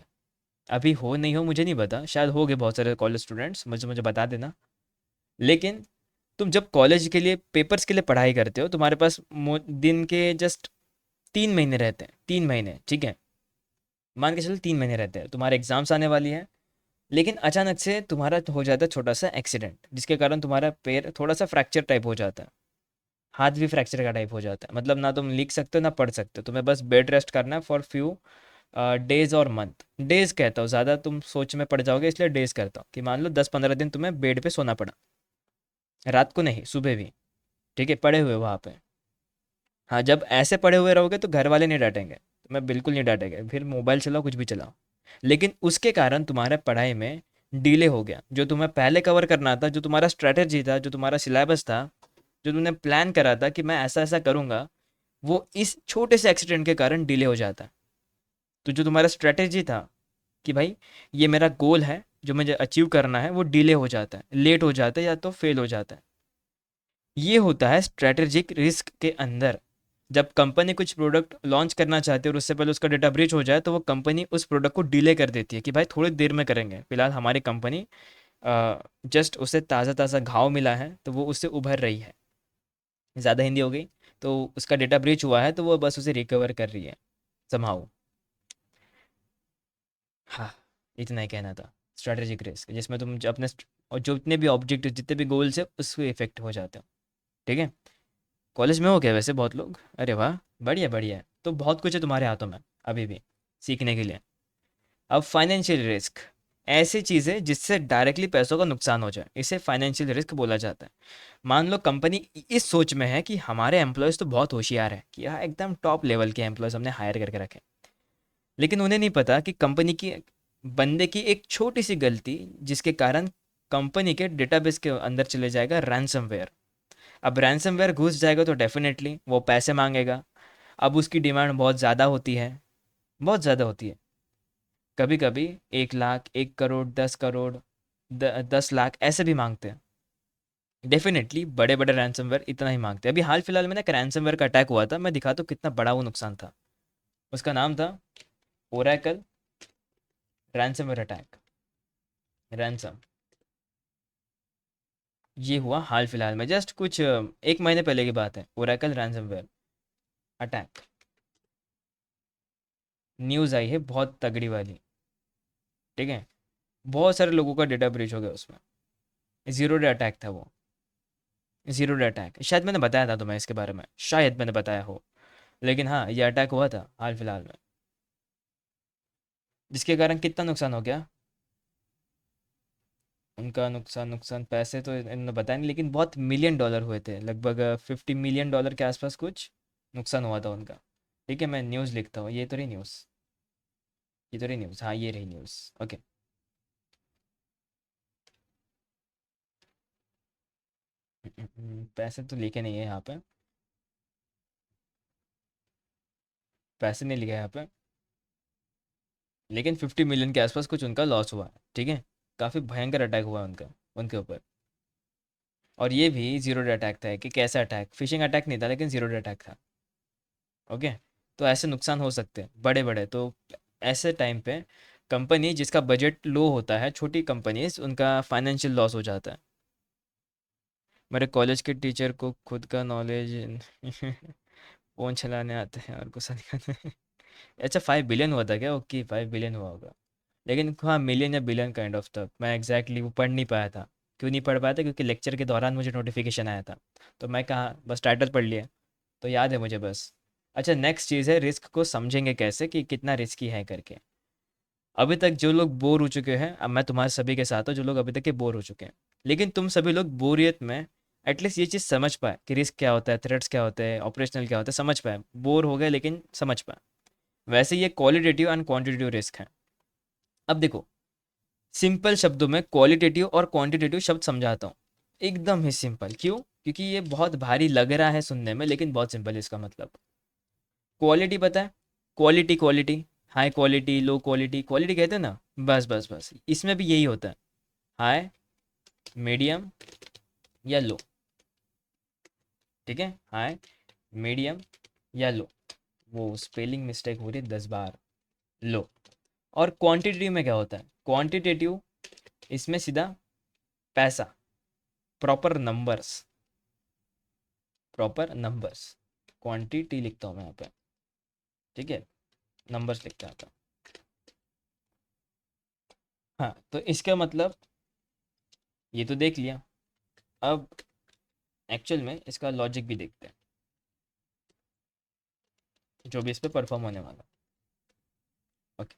अभी हो नहीं हो मुझे नहीं पता, शायद हो गए बहुत सारे कॉलेज स्टूडेंट्स, मुझे मुझे बता देना। लेकिन तुम जब कॉलेज के लिए पेपर्स के लिए पढ़ाई करते हो, तुम्हारे पास दिन के जस्ट 3 महीने रहते हैं, 3 महीने, ठीक है। मान के चलो 3 महीने रहते हैं, तुम्हारे एग्जाम्स आने वाली है। लेकिन अचानक से तुम्हारा हो जाता है छोटा सा एक्सीडेंट, जिसके कारण तुम्हारा पैर थोड़ा सा फ्रैक्चर टाइप हो जाता है। हाथ भी फ्रैक्चर का टाइप हो जाता है, मतलब ना तुम लिख सकते हो ना पढ़ सकते हो, तुम्हें बस बेड रेस्ट करना है फॉर फ्यू डेज और मंथ। डेज कहता हूँ, ज़्यादा तुम सोच में पड़ जाओगे, इसलिए डेज करता हूँ कि मान लो 10-15 दिन तुम्हें बेड पे सोना पड़ा, रात को नहीं, सुबह भी, ठीक है, पड़े हुए वहाँ पे। हाँ, जब ऐसे पड़े हुए रहोगे तो घर वाले नहीं डांटेंगे, तुम्हें बिल्कुल नहीं डांटेंगे, फिर मोबाइल चलाओ, कुछ भी चलाओ। लेकिन उसके कारण तुम्हारे पढ़ाई में डिले हो गया, जो तुम्हें पहले कवर करना था, जो तुम्हारा स्ट्रैटेजी था, जो तुम्हारा सिलेबस था, जो तुमने प्लान करा था कि मैं ऐसा ऐसा करूँगा, वो इस छोटे से एक्सीडेंट के कारण डिले हो जाता है। तो जो तुम्हारा स्ट्रैटेजी था कि भाई ये मेरा गोल है जो मुझे अचीव करना है, वो डिले हो जाता है, लेट हो जाता है, या तो फेल हो जाता है। ये होता है स्ट्रैटेजिक रिस्क के अंदर। जब कंपनी कुछ प्रोडक्ट लॉन्च करना चाहती है और उससे पहले उसका डेटा ब्रीच हो जाए, तो वो कंपनी उस प्रोडक्ट को डिले कर देती है कि भाई थोड़ी देर में करेंगे, फिलहाल हमारी कंपनी जस्ट उसे ताज़ा ताज़ा घाव मिला है तो वो उससे उभर रही है। ज़्यादा हिंदी हो गई। तो उसका डेटा ब्रीच हुआ है तो वो बस उसे रिकवर कर रही है समहाउ। हाँ, इतना ही कहना था। स्ट्रैटेजिक रिस्क जिसमें तुम अपने और जो जितने भी ऑब्जेक्टिव, जितने भी गोल्स है, उससे इफेक्ट हो जाते हो, ठीक है। कॉलेज में हो क्या वैसे बहुत लोग? अरे वाह, बढ़िया बढ़िया है। तो बहुत कुछ है तुम्हारे हाथों में अभी भी सीखने के लिए। अब फाइनेंशियल रिस्क, ऐसी चीज़ है जिससे डायरेक्टली पैसों का नुकसान हो जाए, इसे फाइनेंशियल रिस्क बोला जाता है। मान लो कंपनी इस सोच में है कि हमारे एम्प्लॉयज़ तो बहुत होशियार है, कि हाँ एकदम टॉप लेवल के एम्प्लॉयज़ हमने हायर करके रखे, लेकिन उन्हें नहीं पता कि कंपनी की बंदे की एक छोटी सी गलती, जिसके कारण कंपनी के डेटाबेस के अंदर चले जाएगा रैंसमवेयर। अब रैंसमवेयर घुस जाएगा तो डेफिनेटली वो पैसे मांगेगा। अब उसकी डिमांड बहुत ज़्यादा होती है, बहुत ज़्यादा होती है। कभी कभी 1 लाख, 1 करोड़, 10 करोड़, 10 लाख ऐसे भी मांगते हैं। डेफिनेटली बड़े बड़े रैंसमवेयर इतना ही मांगते हैं। अभी हाल फिलहाल में ना एक रैंसमवेयर का अटैक हुआ था, मैं दिखाता हूँ कितना बड़ा वो नुकसान था। उसका नाम था ओरेकल रैंसमवेयर अटैक, रैंसम। ये हुआ हाल फिलहाल में, जस्ट कुछ 1 महीने पहले की बात है। ओरेकल रैंसमवेयर अटैक, न्यूज़ आई है बहुत तगड़ी वाली। ठीक है, बहुत सारे लोगों का डेटा ब्रीच हो गया उसमें। जीरो डे अटैक था वो। जीरो डे अटैक शायद मैंने बताया था तुम्हें इसके बारे में, शायद मैंने बताया हो। लेकिन हाँ, ये अटैक हुआ था हाल फिलहाल में, जिसके कारण कितना नुकसान हो गया उनका। नुकसान नुकसान पैसे तो इन्होंने बताया नहीं, लेकिन बहुत मिलियन डॉलर हुए थे, लगभग 50 मिलियन डॉलर के आसपास कुछ नुकसान हुआ था उनका। ठीक है, मैं न्यूज़ लिखता हूँ, ये तो रही न्यूज़, ये तो रही न्यूज़, हाँ ये रही न्यूज़। ओके। पैसे तो लिखे नहीं है यहाँ पे, पैसे नहीं लिखे यहाँ पे, लेकिन 50 मिलियन के आसपास कुछ उनका लॉस हुआ है। ठीक है, काफ़ी भयंकर अटैक हुआ है उनका, उनके ऊपर। और ये भी जीरो डे अटैक था कि कैसा अटैक, फिशिंग अटैक नहीं था लेकिन जीरो डे अटैक था। ओके। तो ऐसे नुकसान हो सकते हैं बड़े बड़े। तो ऐसे टाइम पे कंपनी जिसका बजट लो होता है, छोटी कंपनीज, उनका फाइनेंशियल लॉस हो जाता है। मेरे कॉलेज के टीचर को खुद का नॉलेज फ़ोन चलाने आता है और गुस्सा दिखाते हैं। अच्छा, 5 बिलियन हुआ था क्या? ओके, 5 बिलियन हुआ होगा। लेकिन हाँ, मिलियन या बिलियन काइंड ऑफ था। मैं एग्जैक्टली वो पढ़ नहीं पाया था। क्यों नहीं पढ़ पाया था? क्योंकि लेक्चर के दौरान मुझे नोटिफिकेशन आया था, तो मैं कहाँ, बस टाइटल पढ़ लिया, तो याद है मुझे बस। अच्छा, नेक्स्ट चीज़ है रिस्क को समझेंगे कैसे कि कितना रिस्की है करके। अभी तक जो लोग बोर हो चुके हैं, अब मैं तुम्हारे सभी के साथ हूँ जो लोग अभी तक के बोर हो चुके हैं, लेकिन तुम सभी लोग बोरियत में एटलीस्ट ये चीज़ समझ पाए कि रिस्क क्या होता है, थ्रेट्स क्या होते हैं, ऑपरेशनल क्या होता है, समझ पाए। बोर हो गए लेकिन समझ पाए। वैसे ये क्वालिटेटिव एंड क्वांटिटेटिव रिस्क है। अब देखो, सिंपल शब्दों में क्वालिटेटिव और क्वांटिटेटिव शब्द समझाता हूँ, एकदम ही सिंपल। क्यों? क्योंकि ये बहुत भारी लग रहा है सुनने में, लेकिन बहुत सिंपल है इसका मतलब। क्वालिटी पता है? Quality, quality, high quality, low quality, quality कहते हैं ना। बस बस बस, इसमें भी यही होता है, हाई, मीडियम या लो। ठीक है, हाई, मीडियम या लो। वो स्पेलिंग मिस्टेक हो रही है 10 बार, लो। और क्वांटिटेटिव में क्या होता है? क्वांटिटेटिव, इसमें सीधा पैसा, proper numbers, proper numbers. Quantity लिखता हूँ मैं यहाँ पे, ठीक है, नंबर्स लिखता हूँ यहाँ पे। हाँ, तो इसका मतलब ये तो देख लिया। अब एक्चुअल में इसका लॉजिक भी देखते हैं, जो भी इस पे परफॉर्म होने वाला। ओके।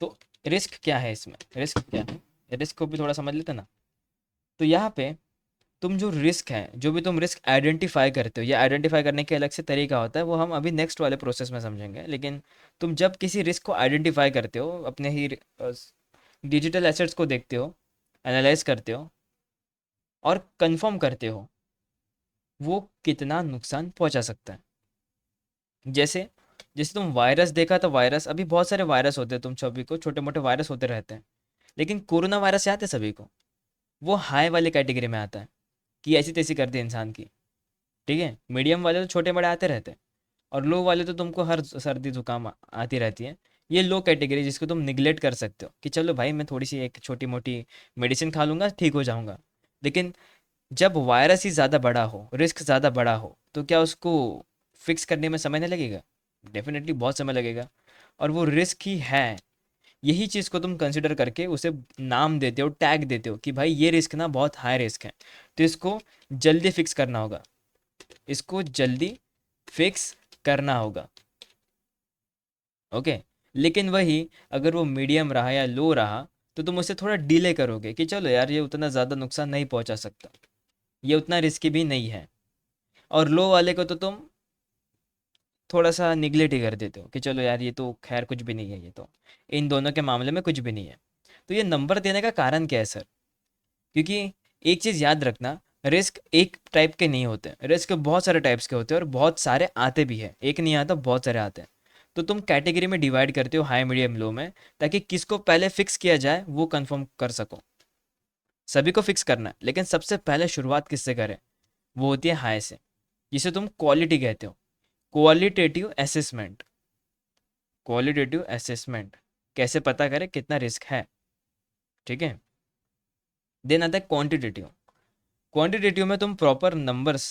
तो रिस्क क्या है इसमें, रिस्क क्या है, रिस्क को भी थोड़ा समझ लेते हैं ना। तो यहाँ पे तुम जो रिस्क है, जो भी तुम रिस्क आइडेंटिफाई करते हो, या आइडेंटिफाई करने के अलग से तरीका होता है, वो हम अभी नेक्स्ट वाले प्रोसेस में समझेंगे। लेकिन तुम जब किसी रिस्क को आइडेंटिफाई करते हो, अपने ही डिजिटल एसेट्स को देखते हो, एनालाइज करते हो और कंफर्म करते हो वो कितना नुकसान पहुंचा सकता है। जैसे जैसे तुम वायरस देखा, तो वायरस, अभी बहुत सारे वायरस होते हैं, तुम सभी को छोटे मोटे वायरस होते रहते हैं। लेकिन कोरोना वायरस याद है सभी को? वो हाई वाले कैटेगरी में आता है, कि ऐसी तैसी कर दे इंसान की। ठीक है, मीडियम वाले तो छोटे बड़े आते रहते हैं, और लो वाले तो तुमको हर सर्दी जुकाम आती रहती है। ये लो कैटेगरी जिसको तुम निगलेक्ट कर सकते हो कि चलो भाई, मैं थोड़ी सी एक छोटी मोटी मेडिसिन खा लूंगा, ठीक हो जाऊंगा। लेकिन जब वायरस ही ज़्यादा बड़ा हो, रिस्क ज़्यादा बड़ा हो, तो क्या उसको फिक्स करने में समय नहीं लगेगा? डेफिनेटली बहुत समय लगेगा। और वो रिस्क ही है, यही चीज़ को तुम कंसिडर करके उसे नाम देते हो, टैग देते हो कि भाई ये रिस्क ना बहुत हाई रिस्क है, तो इसको जल्दी फिक्स करना होगा, इसको जल्दी फिक्स करना होगा। ओके। लेकिन वही, अगर वो मीडियम रहा या लो रहा, तो तुम उसे थोड़ा डिले करोगे कि चलो यार, ये उतना ज़्यादा नुकसान नहीं पहुंचा सकता, ये उतना रिस्की भी नहीं है। और लो वाले को तो तुम थोड़ा सा निगलेक्ट ही कर देते हो कि चलो यार, ये तो खैर कुछ भी नहीं है, ये तो इन दोनों के मामले में कुछ भी नहीं है। तो ये नंबर देने का कारण क्या है सर? क्योंकि एक चीज़ याद रखना, रिस्क एक टाइप के नहीं होते, रिस्क बहुत सारे टाइप्स के होते हैं, और बहुत सारे आते भी हैं, एक नहीं आता, बहुत सारे आते हैं। तो तुम कैटेगरी में डिवाइड करते हो, हाई मीडियम लो में, ताकि किसको पहले फिक्स किया जाए वो कंफर्म कर सको। सभी को फिक्स करना है, लेकिन सबसे पहले शुरुआत किससे करें? वो होती है हाई से, जिसे तुम क्वालिटी कहते हो, क्वालिटेटिव असेसमेंट। क्वालिटेटिव असेसमेंट कैसे पता करें कितना रिस्क है, ठीक है। देन आता है क्वांटिटेटिव। क्वांटिटेटिव में तुम प्रॉपर नंबर्स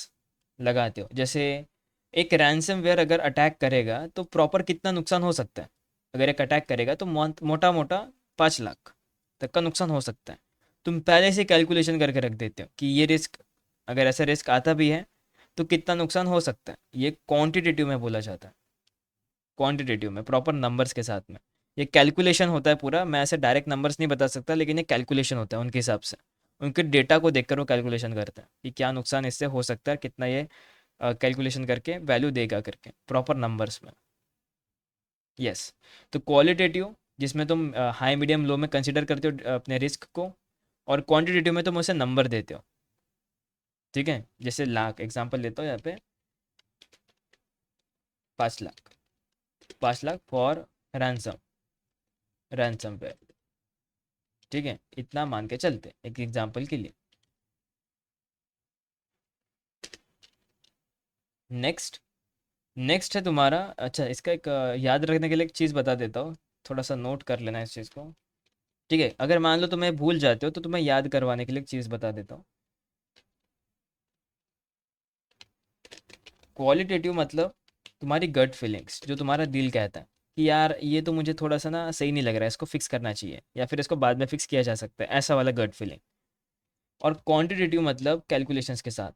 लगाते हो, जैसे एक रैंसमवेयर अगर अटैक करेगा तो प्रॉपर कितना नुकसान हो सकता है। अगर एक अटैक करेगा तो मोटा मोटा 5 लाख तक का नुकसान हो सकता है। तुम पहले से कैलकुलेशन करके रख देते हो कि ये रिस्क, अगर ऐसा रिस्क आता भी है तो कितना नुकसान हो सकता है। ये क्वांटिटेटिव में बोला जाता है, क्वांटिटेटिव में प्रॉपर नंबर्स के साथ में। ये कैलकुलेशन होता है पूरा, मैं ऐसे डायरेक्ट नंबर्स नहीं बता सकता, लेकिन ये कैलकुलेशन होता है उनके हिसाब से। उनके डेटा को देखकर वो कैलकुलेशन करता है कि क्या नुकसान इससे हो सकता है, कितना ये कैलकुलेशन करके वैल्यू देगा करके प्रॉपर नंबर्स में। यस। तो क्वालिटेटिव जिसमें तुम हाई मीडियम लो में कंसिडर करते हो अपने रिस्क को, और क्वांटिटेटिव में तुम उसे नंबर देते हो, ठीक है। जैसे लाख एग्जांपल लेता हूँ यहाँ पे, 5 lakh, 5 lakh for ransom, ransom पे, ठीक है। इतना मान के चलते एक एग्जांपल के लिए। नेक्स्ट, नेक्स्ट है तुम्हारा, अच्छा इसका एक याद रखने के लिए एक चीज़ बता देता हूँ, थोड़ा सा नोट कर लेना इस चीज़ को, ठीक है। अगर मान लो तुम्हें भूल जाते हो तो तुम्हें याद करवाने के लिए एक चीज़ बता देता हूँ। क्वालिटेटिव मतलब तुम्हारी गट फीलिंग्स, जो तुम्हारा दिल कहता है कि यार ये तो मुझे थोड़ा सा ना सही नहीं लग रहा है, इसको फिक्स करना चाहिए, या फिर इसको बाद में फिक्स किया जा सकता है, ऐसा वाला गट फीलिंग। और क्वांटिटेटिव मतलब कैलकुलेशंस के साथ,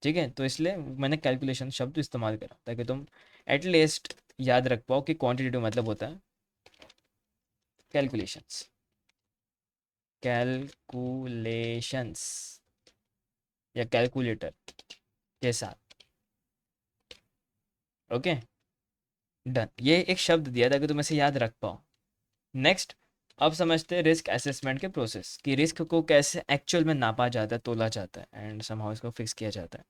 ठीक है। तो इसलिए मैंने कैलकुलेशन शब्द इस्तेमाल करा ताकि तुम एटलीस्ट याद रख पाओ कि क्वांटिटेटिव मतलब होता है कैलकुलेशंस, कैलकुलेशंस या कैलकुलेटर के साथ। Okay, done. ये एक शब्द दिया ताकि तुम इसे याद रख पाओ। नेक्स्ट, अब समझते हैं रिस्क असेसमेंट के प्रोसेस, कि रिस्क को कैसे एक्चुअल में नापा जाता है, तोला जाता है, एंड समहाउ इसको फिक्स किया जाता है।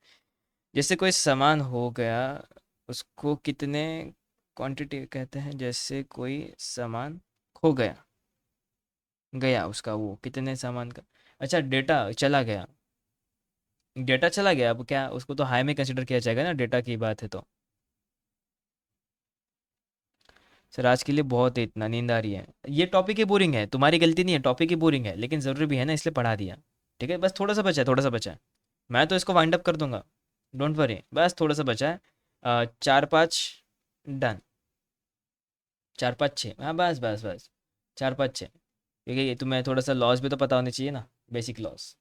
जैसे कोई सामान हो गया, उसको कितने क्वांटिटी कहते हैं, जैसे कोई सामान खो गया, गया उसका वो कितने सामान का, अच्छा डेटा चला गया, डेटा चला गया, अब क्या उसको तो हाई में कंसिडर किया जाएगा ना, डेटा की बात है तो। सर आज के लिए बहुत है, इतना नींद आ रही है। ये टॉपिक ही बोरिंग है, तुम्हारी गलती नहीं है, टॉपिक ही बोरिंग है, लेकिन ज़रूरी भी है ना, इसलिए पढ़ा दिया, ठीक है। बस थोड़ा सा बचा है, थोड़ा सा बचा है, मैं तो इसको वाइंड अप कर दूंगा, डोंट वरी, बस थोड़ा सा बचा है। 4 5, डन। 4 5 6, हाँ बस बस बस, 4 5 6, क्योंकि ये तुम्हें थोड़ा सा लॉस भी तो पता होनी चाहिए ना, बेसिक लॉस।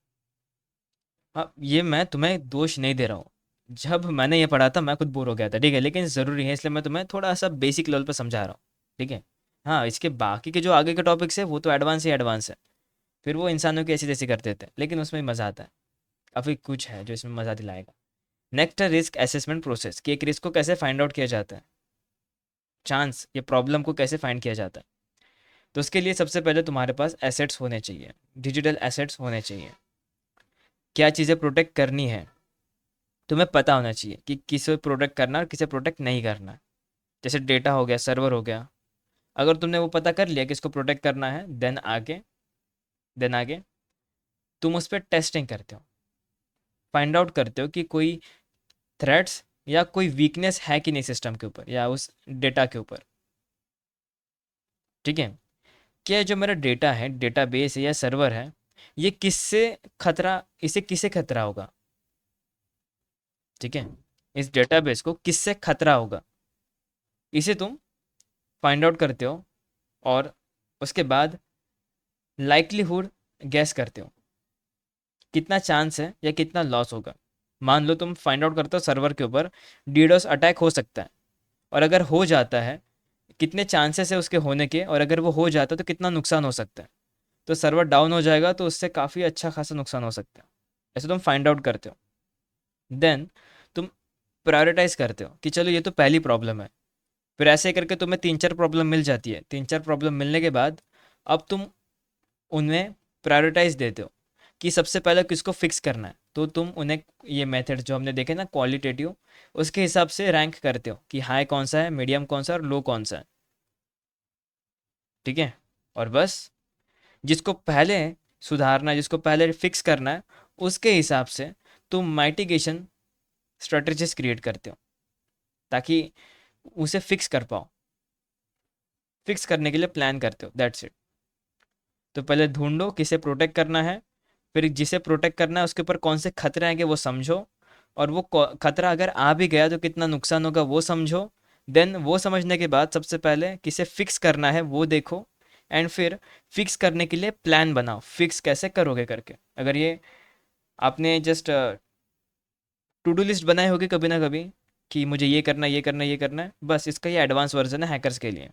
हाँ, ये मैं तुम्हें दोष नहीं दे रहा हूँ, जब मैंने ये पढ़ा था मैं खुद बोर हो गया था, ठीक है, लेकिन ज़रूरी है इसलिए मैं तुम्हें थोड़ा सा बेसिक लेवल पे समझा रहा हूँ, ठीक है। हाँ, इसके बाकी के जो आगे के टॉपिक्स है वो तो एडवांस ही एडवांस है, फिर वो इंसानों की ऐसी तैसी कर देते हैं, लेकिन उसमें मज़ा आता है। काफ़ी कुछ है जो इसमें मज़ा दिलाएगा। नेक्स्ट है रिस्क असेसमेंट प्रोसेस, कि एक रिस्क को कैसे फाइंड आउट किया जाता है, चांस ये प्रॉब्लम को कैसे फाइंड किया जाता है। तो उसके लिए सबसे पहले तुम्हारे पास एसेट्स होने चाहिए, डिजिटल एसेट्स होने चाहिए। क्या चीज़ें प्रोटेक्ट करनी है, तुम्हें पता होना चाहिए कि किसे प्रोटेक्ट करना है और किसे प्रोटेक्ट नहीं करना है। जैसे डेटा हो गया, सर्वर हो गया, अगर तुमने वो पता कर लिया कि इसको प्रोटेक्ट करना है, देन आगे तुम उस पर टेस्टिंग करते हो, फाइंड आउट करते हो कि कोई थ्रेट्स या कोई वीकनेस है कि नहीं सिस्टम के ऊपर या उस डेटा के ऊपर, ठीक है। क्या जो मेरा डेटा है, डेटाबेस है या सर्वर है, ये किससे खतरा, इसे किसे खतरा होगा, ठीक है। इस डेटाबेस को किससे खतरा होगा, इसे तुम फाइंड आउट करते हो, और उसके बाद लाइक्लीहुड गैस करते हो, कितना चांस है या कितना लॉस होगा। मान लो तुम फाइंड आउट करते हो सर्वर के ऊपर डीडोस अटैक हो सकता है, और अगर हो जाता है कितने चांसेस है उसके होने के, और अगर वो हो जाता है तो कितना नुकसान हो सकता है। तो सर्वर डाउन हो जाएगा तो उससे काफ़ी अच्छा खासा नुकसान हो सकता है। ऐसे तुम फाइंड आउट करते हो, देन तुम प्रायोरिटाइज करते हो कि चलो ये तो पहली प्रॉब्लम है, फिर ऐसे करके तुम्हें 3 4 प्रॉब्लम मिल जाती है। 3 4 प्रॉब्लम मिलने के बाद अब तुम उनमें प्रायोरिटाइज देते हो कि सबसे पहले किसको फिक्स करना है, तो तुम उन्हें ये मेथड जो हमने देखे ना क्वालिटेटिव, उसके हिसाब से रैंक करते हो कि हाई कौन सा है, मीडियम कौन सा है और लो कौन सा है, ठीक है। और बस जिसको पहले सुधारना है, जिसको पहले फिक्स करना है, उसके हिसाब से तुम माइटिगेशन स्ट्रेटजीज क्रिएट करते हो ताकि उसे फिक्स कर पाओ। फिक्स करने के लिए प्लान करते हो, दैट्स इट। तो पहले ढूंढो किसे प्रोटेक्ट करना है, फिर जिसे प्रोटेक्ट करना है उसके ऊपर कौन से खतरे आएंगे वो समझो, और वो खतरा अगर आ भी गया तो कितना नुकसान होगा वो समझो। देन वो समझने के बाद सबसे पहले किसे फिक्स करना है वो देखो, एंड फिर फिक्स करने के लिए प्लान बनाओ, फिक्स कैसे करोगे करके। अगर ये आपने जस्ट टू डू लिस्ट बनाई होगी कभी ना कभी कि मुझे ये करना है, ये करना है, ये करना है, बस इसका ये एडवांस वर्जन है हैकर्स के लिए।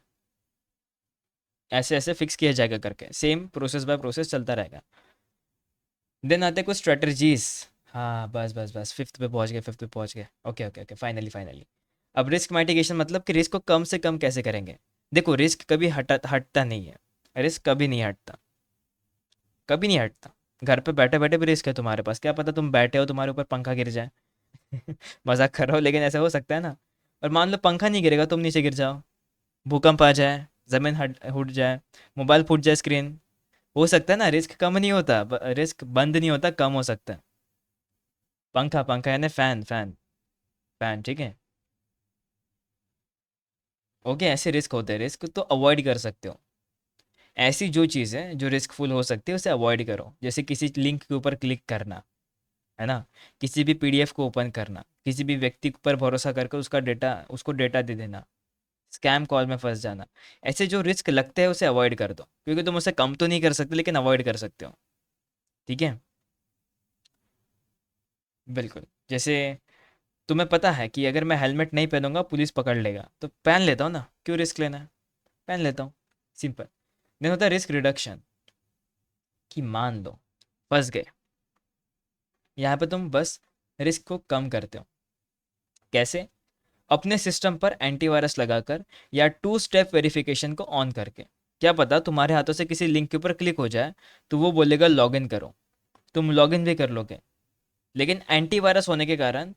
ऐसे ऐसे फिक्स किया जाएगा करके, सेम प्रोसेस बाय प्रोसेस चलता रहेगा। देन आते हैं कुछ स्ट्रेटजीज। हाँ बस बस बस, फिफ्थ पे पहुंच गए, फिफ्थ पे पहुंच गए। Okay okay okay, finally finally. अब रिस्क माइटिगेशन मतलब कि रिस्क को कम से कम कैसे करेंगे। देखो रिस्क कभी हटता नहीं है। रिस्क कभी नहीं हटता, कभी नहीं हटता। घर पे बैठे बैठे भी रिस्क है तुम्हारे पास, क्या पता तुम बैठे हो तुम्हारे ऊपर पंखा गिर जाए। मजाक कर रहा हो लेकिन ऐसा हो सकता है ना। और मान लो पंखा नहीं गिरेगा, तुम नीचे गिर जाओ, भूकंप आ जाए, जमीन हट उठ जाए, मोबाइल फूट जाए, स्क्रीन। हो सकता है ना, रिस्क कम नहीं होता, रिस्क बंद नहीं होता, कम हो सकता है। पंखा पंखा यानी फैन फैन फैन, ठीक है। ओके, ऐसे रिस्क होते हैं, रिस्क तो अवॉइड कर सकते हो। ऐसी जो चीज़ है जो रिस्कफुल हो सकती है उसे अवॉइड करो, जैसे किसी लिंक के ऊपर क्लिक करना, है ना, किसी भी पीडीएफ को ओपन करना, किसी भी व्यक्ति पर भरोसा करके उसका डेटा उसको डेटा दे देना, स्कैम कॉल में फंस जाना। ऐसे जो रिस्क लगते हैं उसे अवॉइड कर दो, क्योंकि तुम उसे कम तो नहीं कर सकते लेकिन अवॉइड कर सकते हो। ठीक है, बिल्कुल। जैसे तुम्हें पता है कि अगर मैं हेलमेट नहीं पहनूंगा पुलिस पकड़ लेगा, तो पहन लेता हूँ ना, क्यों रिस्क लेना है, पहन लेता हूँ, सिंपल। नहीं होता रिस्क रिडक्शन, कि मान लो फंस गए, यहाँ पे तुम बस रिस्क को कम करते हो। कैसे? अपने सिस्टम पर एंटीवायरस लगाकर या टू स्टेप वेरिफिकेशन को ऑन करके। क्या पता तुम्हारे हाथों से किसी लिंक के ऊपर क्लिक हो जाए तो वो बोलेगा लॉगिन करो, तुम लॉगिन भी कर लोगे, लेकिन एंटीवायरस होने के कारण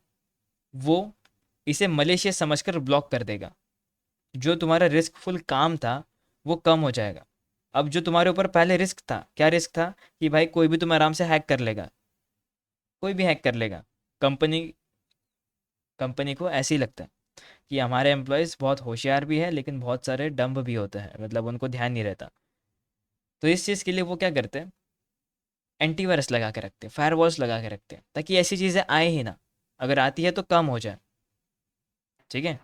वो इसे मलेशियस समझकर ब्लॉक कर देगा। जो तुम्हारा रिस्कफुल काम था वो कम हो जाएगा। अब जो तुम्हारे ऊपर पहले रिस्क था, क्या रिस्क था, कि भाई कोई भी तुम्हें आराम से हैक कर लेगा, कोई भी हैक कर लेगा। कंपनी कंपनी को ऐसे ही लगता है कि हमारे एम्प्लॉयज़ बहुत होशियार भी है लेकिन बहुत सारे डम्ब भी होते हैं, मतलब उनको ध्यान नहीं रहता। तो इस चीज़ के लिए वो क्या करते हैं, एंटीवायरस लगा के रखते हैं, फायरवॉल्स लगा के रखते हैं, ताकि ऐसी चीज़ें आए ही ना, अगर आती है तो कम हो जाए। ठीक है,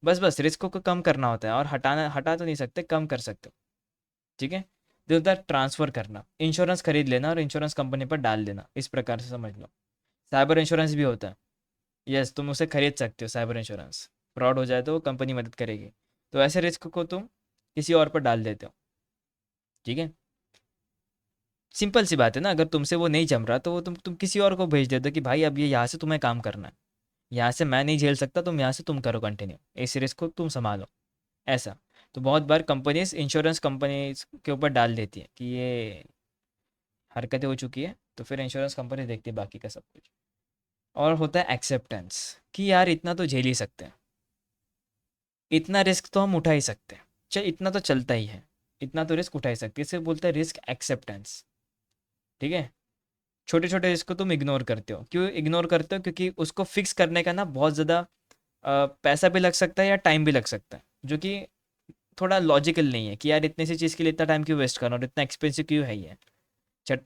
बस बस रिस्क को कम करना होता है, और हटा तो नहीं सकते, कम कर सकते हो। ठीक है। जो होता है ट्रांसफ़र करना, इंश्योरेंस खरीद लेना और इंश्योरेंस कंपनी पर डाल देना, इस प्रकार से समझ लो। साइबर इंश्योरेंस भी होता है। यस, तुम उसे खरीद सकते हो, साइबर इंश्योरेंस। फ्रॉड हो जाए तो वो कंपनी मदद करेगी। तो ऐसे रिस्क को तुम किसी और पर डाल देते हो। ठीक है, सिंपल सी बात है ना, अगर तुमसे वो नहीं जम रहा तो वो तुम किसी और को भेज देते हो कि भाई अब ये यहाँ से तुम्हें काम करना है, यहाँ से मैं नहीं झेल सकता, तुम यहाँ से तुम करो कंटिन्यू, इस रिस्क को तुम संभालो। ऐसा। तो बहुत बार कंपनीज इंश्योरेंस कंपनीज के ऊपर डाल देती है कि ये हरकतें हो चुकी है, तो फिर इंश्योरेंस कंपनी देखती है बाकी का सब कुछ। और होता है एक्सेप्टेंस, कि यार इतना तो झेल ही सकते हैं, इतना रिस्क तो हम उठा ही सकते हैं, चल इतना तो चलता ही है, इतना तो रिस्क उठा ही सकते हैं, इसे बोलते हैं रिस्क एक्सेप्टेंस। ठीक है। छोटे छोटे रिस्क को तुम इग्नोर करते हो, क्यों इग्नोर करते हो, क्योंकि उसको फिक्स करने का ना बहुत ज़्यादा पैसा भी लग सकता है या टाइम भी लग सकता है, जो कि थोड़ा लॉजिकल नहीं है, कि यार इतनी सी चीज़ के लिए इतना टाइम क्यों वेस्ट करना और इतना एक्सपेंसिव क्यों है ये।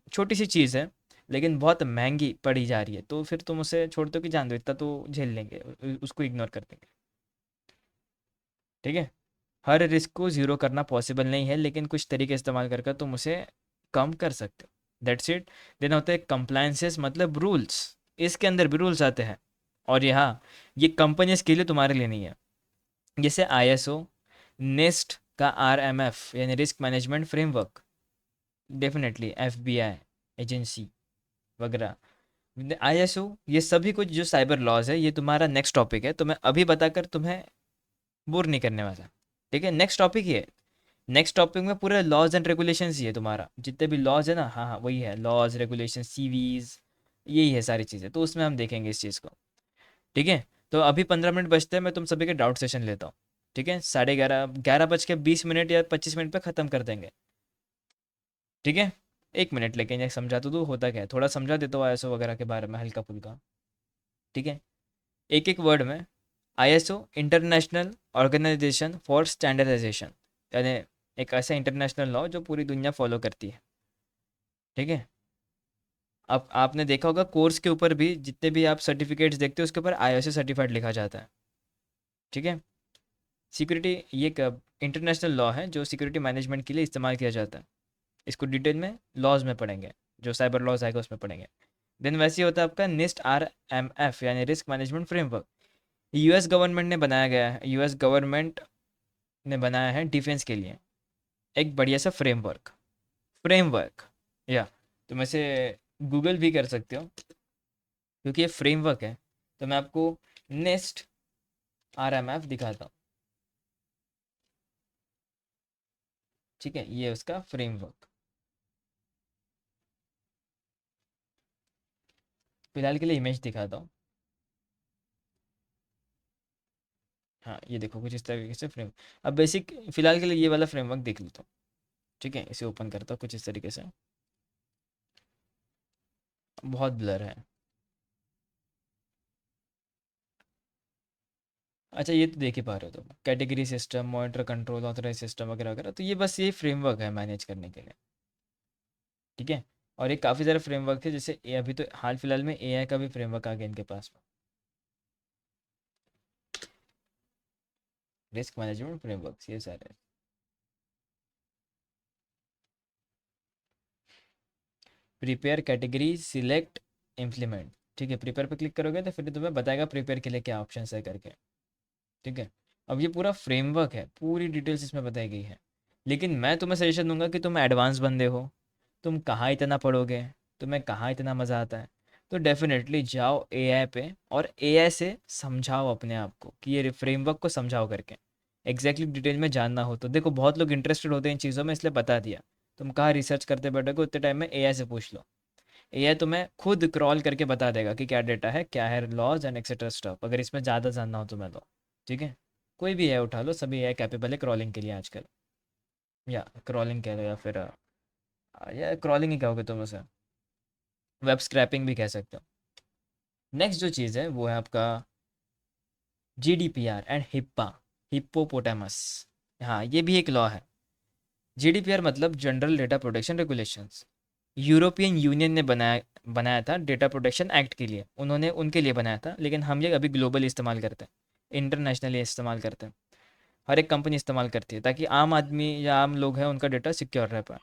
छोटी सी चीज़ है लेकिन बहुत महंगी पड़ी जा रही है, तो फिर तुम उसे छोड़ दो कि जान दो इतना तो झेल लेंगे, उसको इग्नोर कर देंगे। ठीक है। हर रिस्क को ज़ीरो करना पॉसिबल नहीं है, लेकिन कुछ तरीके इस्तेमाल करके तुम उसे कम कर सकते हो, दैट्स इट। देन होते हैं कंप्लायंसेस, मतलब रूल्स। इसके अंदर भी रूल्स आते हैं, और यहाँ ये कंपनीज के लिए, तुम्हारे लिए नहीं है। जैसे आईएसओ, नेस्ट का आरएमएफ यानी risk management framework, definitely FBI agency वगैरह, आईएसओ, ये सभी कुछ जो साइबर लॉज है, ये तुम्हारा नेक्स्ट टॉपिक है, तो मैं अभी बताकर तुम्हें बोर नहीं करने वाला। ठीक है, नेक्स्ट टॉपिक ये है। नेक्स्ट टॉपिक में पूरा लॉज एंड रेगुलेशंस ही है, तुम्हारा जितने भी लॉज है ना, हाँ हाँ वही है, लॉज रेगुलेशन सीवीज, यही है सारी चीज़ें, तो उसमें हम देखेंगे इस चीज़ को। ठीक है। तो अभी 15 मिनट बचते हैं, मैं तुम सभी के डाउट सेशन लेता हूँ। ठीक है, 11:30, 11:20 या 25 मिनट पे ख़त्म कर देंगे। ठीक है। एक मिनट, लेकिन ये समझा तो होता क्या है, थोड़ा समझा देता हूँ आईएसओ वगैरह के बारे में हल्का फुल्का। ठीक है, एक एक वर्ड में। ISO, International Organization for Standardization, यानी एक ऐसा इंटरनेशनल लॉ जो पूरी दुनिया फॉलो करती है। ठीक है, अब आपने देखा होगा कोर्स के ऊपर भी जितने भी आप सर्टिफिकेट्स देखते हो उसके ऊपर आईएसओ सर्टिफाइड लिखा जाता है। ठीक है, सिक्योरिटी ये एक इंटरनेशनल लॉ है जो सिक्योरिटी मैनेजमेंट के लिए इस्तेमाल किया जाता है। इसको डिटेल में लॉज में पढ़ेंगे, जो साइबर लॉज आएगा उसमें पढ़ेंगे। देन वैसे ही होता है आपका निस्ट RMF, यानी risk management framework. US government ने बनाया गया है, यूएस गवर्नमेंट ने बनाया है डिफेंस के लिए एक बढ़िया सा फ्रेमवर्क। फ्रेमवर्क, या तुम ऐसे गूगल भी कर सकते हो क्योंकि ये फ्रेमवर्क है। तो मैं आपको नेस्ट RMF दिखाता हूँ। ठीक है, ये उसका फ्रेमवर्क। फिलहाल के लिए इमेज दिखाता हूँ। हाँ, ये देखो कुछ इस तरीके से फ्रेम। अब बेसिक फिलहाल के लिए ये वाला फ्रेमवर्क देख लेता हूँ। ठीक है, इसे ओपन करता हूँ कुछ इस तरीके से। बहुत ब्लर है। अच्छा, ये तो देख ही पा रहे हो तुम, category system, monitor, control, authorise system वगैरह वगैरह। तो ये बस ये फ्रेमवर्क है मैनेज करने के लिए। ठीक है, और ये काफ़ी सारे फ्रेमवर्क थे, जैसे अभी तो हाल फिलहाल में AI का भी फ्रेमवर्क आ गया इनके पास में, रिस्क मैनेजमेंट फ्रेमवर्क ये सारे। Prepare, category, select, implement. ठीक है, प्रिपेयर पे क्लिक करोगे तो फिर तुम्हें बताएगा प्रिपेयर के लिए क्या ऑप्शन है करके। ठीक है, अब ये पूरा फ्रेमवर्क है, पूरी डिटेल्स इसमें बताई गई है। लेकिन मैं तुम्हें सजेशन दूंगा कि तुम एडवांस बंदे हो, तुम कहाँ इतना पढ़ोगे, तुम्हें कहाँ इतना मज़ा आता है। तो डेफिनेटली जाओ AI पे और AI से समझाओ अपने आप को कि ये फ्रेमवर्क को समझाओ करके। एग्जैक्टली डिटेल में जानना हो तो देखो, बहुत लोग इंटरेस्टेड होते हैं इन चीज़ों में, इसलिए बता दिया। तुम कहाँ रिसर्च करते बैठोगे उतने टाइम में AI से पूछ लो। AI तुम्हें खुद क्रॉल करके बता देगा कि क्या डेटा है, क्या है लॉज एंड एक्सेट्रा स्टफ, अगर इसमें ज़्यादा जानना हो तुम्हें तो। ठीक है, कोई भी AI उठा लो, सभी AI कैपेबल है क्रॉलिंग के लिए आजकल। या क्रॉलिंग कह लो या फिर या क्रॉलिंग ही कहोगे तुम उसे, वेब स्क्रैपिंग भी कह सकते हो। नेक्स्ट जो चीज़ है वो है आपका GDPR एंड हिप्पा, हिप्पोपोटामस। हाँ, ये भी एक लॉ है। GDPR मतलब general data protection regulations. European union ने बनाया बनाया था डेटा प्रोटेक्शन एक्ट के लिए, उन्होंने उनके लिए बनाया था, लेकिन हम ये अभी ग्लोबल इस्तेमाल करते हैं, इंटरनेशनली इस्तेमाल करते हैं। हर एक कंपनी इस्तेमाल करती है ताकि आम आदमी या आम लोग हैं उनका डेटा सिक्योर रह पाए।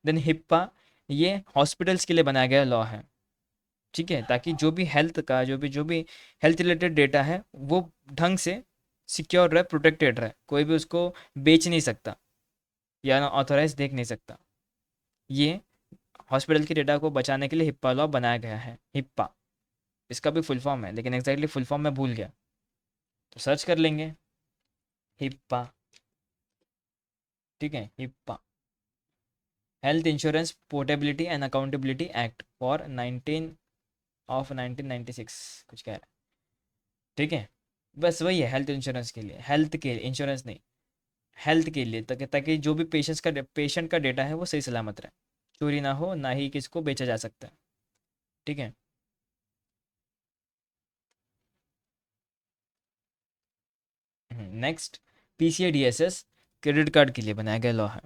देन हिप्पा, ये हॉस्पिटल्स के लिए बनाया गया लॉ है। ठीक है, ताकि जो भी हेल्थ का जो भी हेल्थ रिलेटेड डेटा है वो ढंग से सिक्योर रहे, प्रोटेक्टेड रहे, कोई भी उसको बेच नहीं सकता या ऑथोराइज देख नहीं सकता। ये हॉस्पिटल के डेटा को बचाने के लिए हिप्पा लॉ बनाया गया है। हिप्पा इसका भी फुल फॉर्म है, लेकिन एग्जैक्टली फुल फॉर्म मैं भूल गया, तो सर्च कर लेंगे हिप्पा। ठीक है, HIPAA, health insurance portability and accountability act for 1996 कुछ कह रहा है। ठीक है, बस वही है, हेल्थ इंश्योरेंस के लिए, हेल्थ के इंश्योरेंस नहीं, हेल्थ के लिए, ताकि ताकि जो भी पेशेंट का डेटा है वो सही सलामत रहे, चोरी ना हो, ना ही किसको बेचा जा सकता है। ठीक है, next PCI DSS credit card के लिए बनाया गया लॉ है।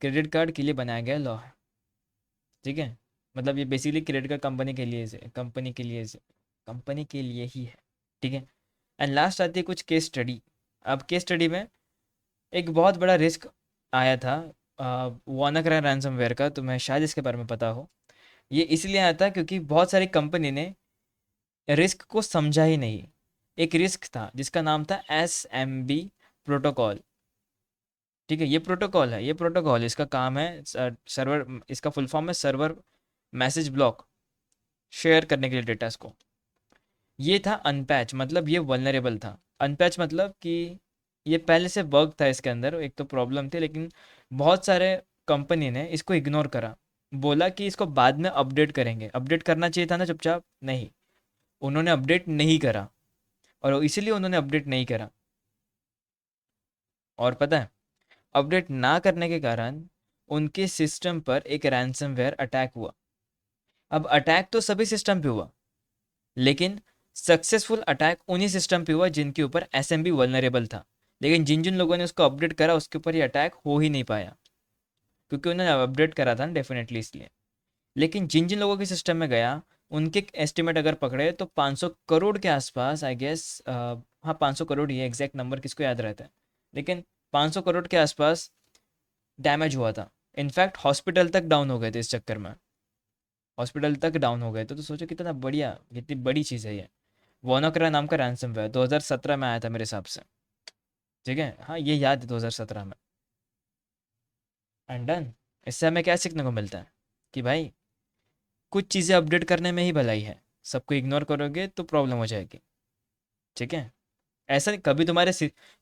क्रेडिट कार्ड के लिए बनाया गया लॉ है। ठीक है, मतलब ये बेसिकली क्रेडिट कार्ड कंपनी के लिए ही है। ठीक है, एंड लास्ट आती है कुछ केस स्टडी। अब केस स्टडी में एक बहुत बड़ा रिस्क आया था वानाक्राई रैंसमवेयर का, तुम्हें शायद इसके बारे में पता हो। ये इसलिए आया था क्योंकि बहुत सारी कंपनी ने रिस्क को समझा ही नहीं। एक रिस्क था जिसका नाम था SMB प्रोटोकॉल। ठीक है, ये प्रोटोकॉल इसका काम है सर्वर, इसका फुल फॉर्म है सर्वर मैसेज ब्लॉक, शेयर करने के लिए डेटा को। ये था अनपैच, मतलब ये वल्नरेबल था। अनपैच मतलब कि ये पहले से बग था इसके अंदर, एक तो प्रॉब्लम थी, लेकिन बहुत सारे कंपनी ने इसको इग्नोर करा, बोला कि इसको बाद में अपडेट करेंगे। अपडेट करना चाहिए था ना चुपचाप, नहीं, उन्होंने अपडेट नहीं करा, और इसीलिए उन्होंने अपडेट नहीं करा। और पता है, अपडेट ना करने के कारण उनके सिस्टम पर एक रैंसमवेयर अटैक हुआ। अब अटैक तो सभी सिस्टम पे हुआ, लेकिन सक्सेसफुल अटैक उन्हीं सिस्टम पे हुआ जिनके ऊपर एसएमबी वल्नरेबल था। लेकिन जिन जिन लोगों ने उसको अपडेट करा उसके ऊपर ये अटैक हो ही नहीं पाया, क्योंकि उन्होंने अपडेट करा था ना, डेफिनेटली इसलिए। लेकिन जिन जिन लोगों के सिस्टम में गया, उनके एस्टिमेट अगर पकड़े तो 500 करोड़ के आसपास, आई गेस। हाँ, 500 करोड़ ही है, एग्जैक्ट नंबर किसको याद रहता है, लेकिन 500 करोड़ के आसपास डैमेज हुआ था। इनफैक्ट हॉस्पिटल तक डाउन हो गए थे इस चक्कर में। हॉस्पिटल तक डाउन हो गए थे, तो सोचो कितना बढ़िया, कितनी बड़ी चीज़ है ये। वोनोकरा नाम का रैंसमवेयर 2017 में आया था मेरे हिसाब से। ठीक है, हाँ ये याद है 2017 में। And done. इससे हमें क्या सीखने को मिलता है कि भाई कुछ चीज़ें अपडेट करने में ही भलाई है, सबको इग्नोर करोगे तो प्रॉब्लम हो जाएगी। ठीक है। ऐसा नहीं,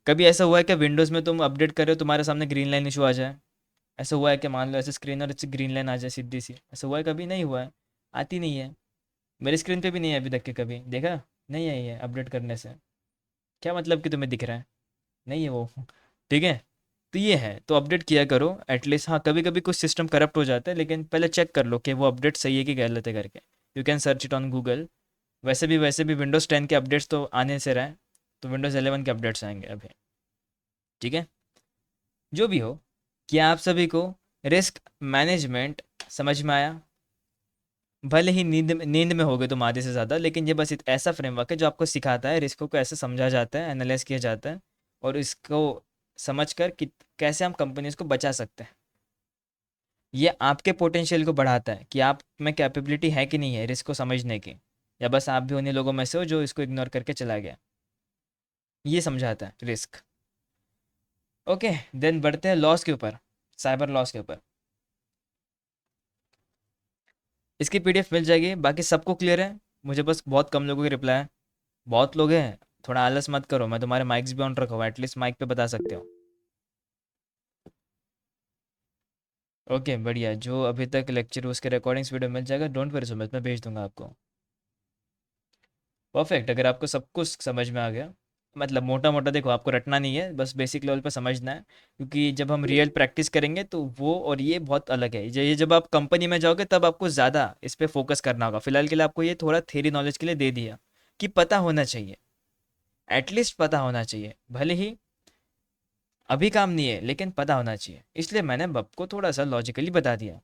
कभी ऐसा हुआ है कि विंडोज़ में तुम अपडेट कर रहे हो, तुम्हारे सामने ग्रीन लाइन इशू आ जाए? ऐसा हुआ है कि मान लो ऐसे स्क्रीन और ऐसे ग्रीन लाइन आ जाए सीधी सी? ऐसा हुआ है? कभी नहीं हुआ है। आती नहीं है। मेरी स्क्रीन पे भी नहीं है अभी तक के, कभी देखा नहीं आई है अपडेट करने से। क्या मतलब कि तुम्हें दिख रहा है? नहीं है वो। ठीक है। तो ये है, तो अपडेट किया करो एटलीस्ट। हाँ, कभी कभी कुछ सिस्टम करप्ट हो जाता है, लेकिन पहले चेक कर लो कि वो अपडेट सही है कि गलत है करके। You can search it on Google. वैसे भी विंडोज़ 10 के अपडेट्स तो आने से रहे, तो विंडोज़ 11 के अपडेट्स आएंगे अभी। ठीक है। जो भी हो, क्या आप सभी को रिस्क मैनेजमेंट समझ में आया? भले ही नींद में हो गए तुम आधे से ज़्यादा, लेकिन ये बस एक ऐसा फ्रेमवर्क है जो आपको सिखाता है रिस्क को कैसे समझा जाता है, एनालाइज किया जाता है, और इसको समझकर कि कैसे हम कंपनीज को बचा सकते हैं। ये आपके पोटेंशियल को बढ़ाता है कि आप में कैपेबिलिटी है कि नहीं है रिस्क को समझने की, या बस आप भी उन्हीं लोगों में से हो जो इसको इग्नोर करके चला गया। ये समझाता है रिस्क। ओके, देन बढ़ते हैं लॉस के ऊपर, साइबर लॉस के ऊपर। इसकी पीडीएफ मिल जाएगी, बाकी सबको क्लियर है? मुझे बस बहुत कम लोगों के रिप्लाई है। बहुत लोग हैं, थोड़ा आलस मत करो, मैं तुम्हारे माइक्स भी ऑन रखा हुआ, एटलीस्ट माइक पे बता सकते हो। ओके बढ़िया। जो अभी तक लेक्चर उसके रिकॉर्डिंग्स वीडियो मिल जाएगा, डोंट वरी सो मच, मैं भेज दूंगा आपको। परफेक्ट। अगर आपको सब कुछ समझ में आ गया, मतलब मोटा मोटा, देखो आपको रटना नहीं है, बस बेसिक लेवल पे समझना है, क्योंकि जब हम रियल प्रैक्टिस करेंगे तो वो और ये बहुत अलग है। ये जब आप कंपनी में जाओगे तब आपको ज़्यादा इस पे फोकस करना होगा। फिलहाल के लिए आपको ये थोड़ा थ्योरी नॉलेज के लिए दे दिया कि पता होना चाहिए, एटलीस्ट पता होना चाहिए, भले ही अभी काम नहीं है लेकिन पता होना चाहिए, इसलिए मैंने आपको थोड़ा सा लॉजिकली बता दिया।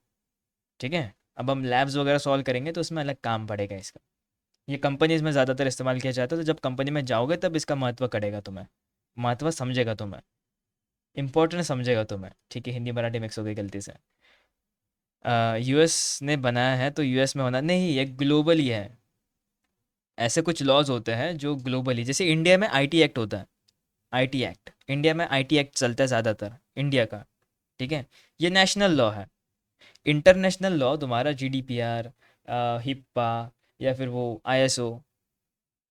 ठीक है। अब हम लैब्स वगैरह सॉल्व करेंगे तो उसमें अलग काम पड़ेगा इसका। ये कंपनीज में ज़्यादातर इस्तेमाल किया जाता है, तो जब कंपनी में जाओगे तब इसका महत्व करेगा तुम्हें, महत्व समझेगा तुम्हें, इंपॉर्टेंट समझेगा तुम्हें। ठीक है, हिंदी मराठी मिक्स हो गई गलती से। यूएस ने बनाया है तो यूएस में होना नहीं, ये ग्लोबली है। ऐसे कुछ लॉज होते हैं जो ग्लोबली, जैसे इंडिया में आईटी एक्ट होता है। आईटी एक्ट, इंडिया में आईटी एक्ट चलता है ज़्यादातर इंडिया का। ठीक है। ये नेशनल लॉ है। इंटरनेशनल लॉ तुम्हारा जीडीपीआर, हिप्पा, या फिर वो आईएसओ,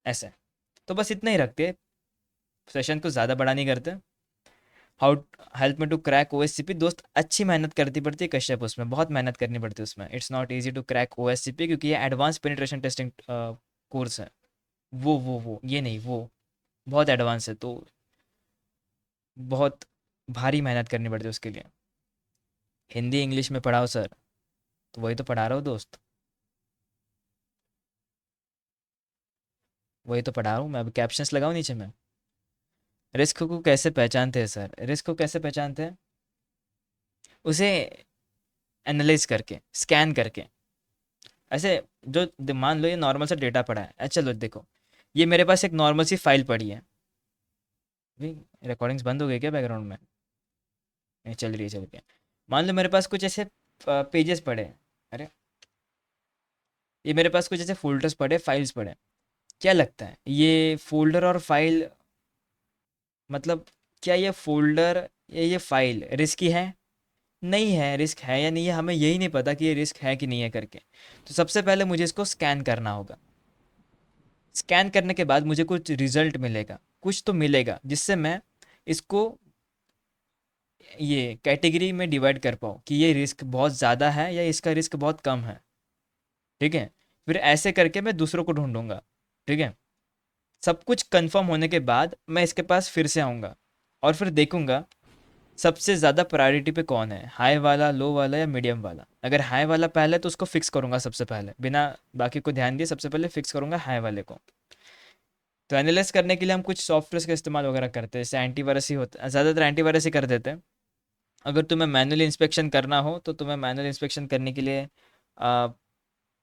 ऐसे। तो बस इतना ही रखते, सेशन को ज़्यादा बड़ा नहीं करते। How help me to crack OSCP, दोस्त अच्छी मेहनत करती पड़ती है कश्यप, उसमें बहुत मेहनत करनी पड़ती है उसमें। It's not easy to crack OSCP, क्योंकि ये एडवांस पेनिट्रेशन टेस्टिंग कोर्स है। वो ये नहीं, वो बहुत एडवांस है, तो बहुत भारी मेहनत करनी पड़ती है उसके लिए। हिंदी इंग्लिश में पढ़ाओ सर, तो वही तो पढ़ा रहा हूँ दोस्त, वही तो पढ़ा रहा हूँ मैं। अब कैप्शंस लगाऊँ नीचे में? रिस्क को कैसे पहचानते हैं सर? रिस्क को कैसे पहचानते हैं? उसे एनालाइज करके, स्कैन करके। ऐसे मान लो ये नॉर्मल सा डेटा पड़ा है, अच्छा चलो देखो, ये मेरे पास एक नॉर्मल सी फाइल पड़ी है। रिकॉर्डिंग्स बंद हो गई क्या बैकग्राउंड में? नहीं, चल रही है, चल रही है। मान लो मेरे पास कुछ ऐसे पेजेस पड़े हैं। अरे, ये मेरे पास कुछ ऐसे फोल्डर्स पड़े, फाइल्स पड़े। क्या लगता है ये फोल्डर और फाइल, मतलब क्या ये फोल्डर या ये फाइल रिस्की है? नहीं है। रिस्क है या नहीं है, हमें यही नहीं पता कि ये रिस्क है कि नहीं है करके। तो सबसे पहले मुझे इसको स्कैन करना होगा। स्कैन करने के बाद मुझे कुछ रिजल्ट मिलेगा, कुछ तो मिलेगा जिससे मैं इसको ये कैटेगरी में डिवाइड कर पाऊँ कि ये रिस्क बहुत ज़्यादा है या इसका रिस्क बहुत कम है। ठीक है। फिर ऐसे करके मैं दूसरों को ढूंढूंगा। ठीक है। सब कुछ कंफर्म होने के बाद मैं इसके पास फिर से आऊँगा और फिर देखूंगा सबसे ज़्यादा प्रायोरिटी पे कौन है, हाई वाला, लो वाला या मीडियम वाला। अगर हाई वाला पहले है तो उसको फिक्स करूंगा सबसे पहले, बिना बाकी को ध्यान दिए सबसे पहले फिक्स करूंगा हाई वाले को। तो एनालाइज करने के लिए हम कुछ सॉफ्टवेयर का इस्तेमाल वगैरह करते हैं, जैसे एंटीवायरस ही होता है, ज़्यादातर एंटीवायरस ही कर देते हैं। अगर तुम्हें मैनुअली इंस्पेक्शन करना हो तो तुम्हें मैनुअल इंस्पेक्शन करने के लिए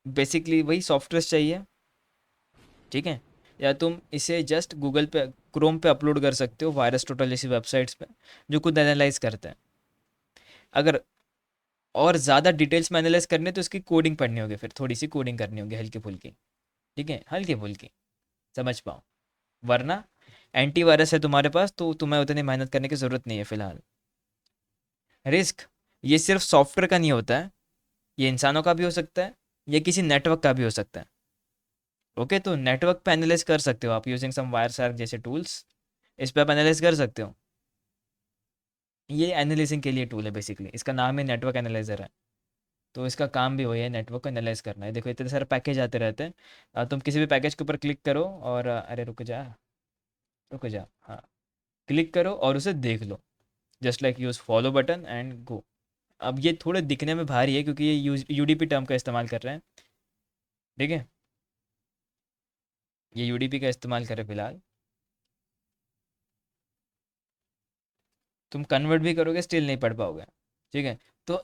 बेसिकली वही सॉफ्टवेयर चाहिए, ठीक है। या तुम इसे जस्ट गूगल पे, क्रोम पे अपलोड कर सकते हो, वायरस टोटल जैसी वेबसाइट्स पे, जो खुद एनालाइज करते हैं। अगर और ज़्यादा डिटेल्स में एनालाइज करने तो इसकी कोडिंग पढ़नी होगी, फिर थोड़ी सी कोडिंग करनी होगी हल्की फुल्की, ठीक है, हल्की फुल्की, समझ पाओ। वरना एंटीवायरस है तुम्हारे पास तो तुम्हें उतनी मेहनत करने की ज़रूरत नहीं है फ़िलहाल। रिस्क ये सिर्फ सॉफ्टवेयर का नहीं होता है, ये इंसानों का भी हो सकता है, ये किसी नेटवर्क का भी हो सकता है। ओके, तो नेटवर्क पे एनालाइज कर सकते हो आप यूजिंग सम वायर शार्क जैसे टूल्स, इस पे आप एनालाइज कर सकते हो। ये एनालिसिंग के लिए टूल है बेसिकली, इसका नाम ही नेटवर्क एनालाइजर है। तो इसका काम भी वही है, नेटवर्क को एनालाइज करना है। देखो इतने सारे पैकेज आते रहते हैं, तुम किसी भी पैकेज के ऊपर क्लिक करो और अरे रुक जा, रुक जा, हाँ, क्लिक करो और उसे देख लो, just like use follow button and go. अब ये थोड़े दिखने में भारी है क्योंकि ये यूडीपी टर्म का इस्तेमाल कर रहे हैं, ठीक है, ये यूडीपी का इस्तेमाल कर रहे हैं फिलहाल। तुम कन्वर्ट भी करोगे स्टिल नहीं पढ़ पाओगे, ठीक है। तो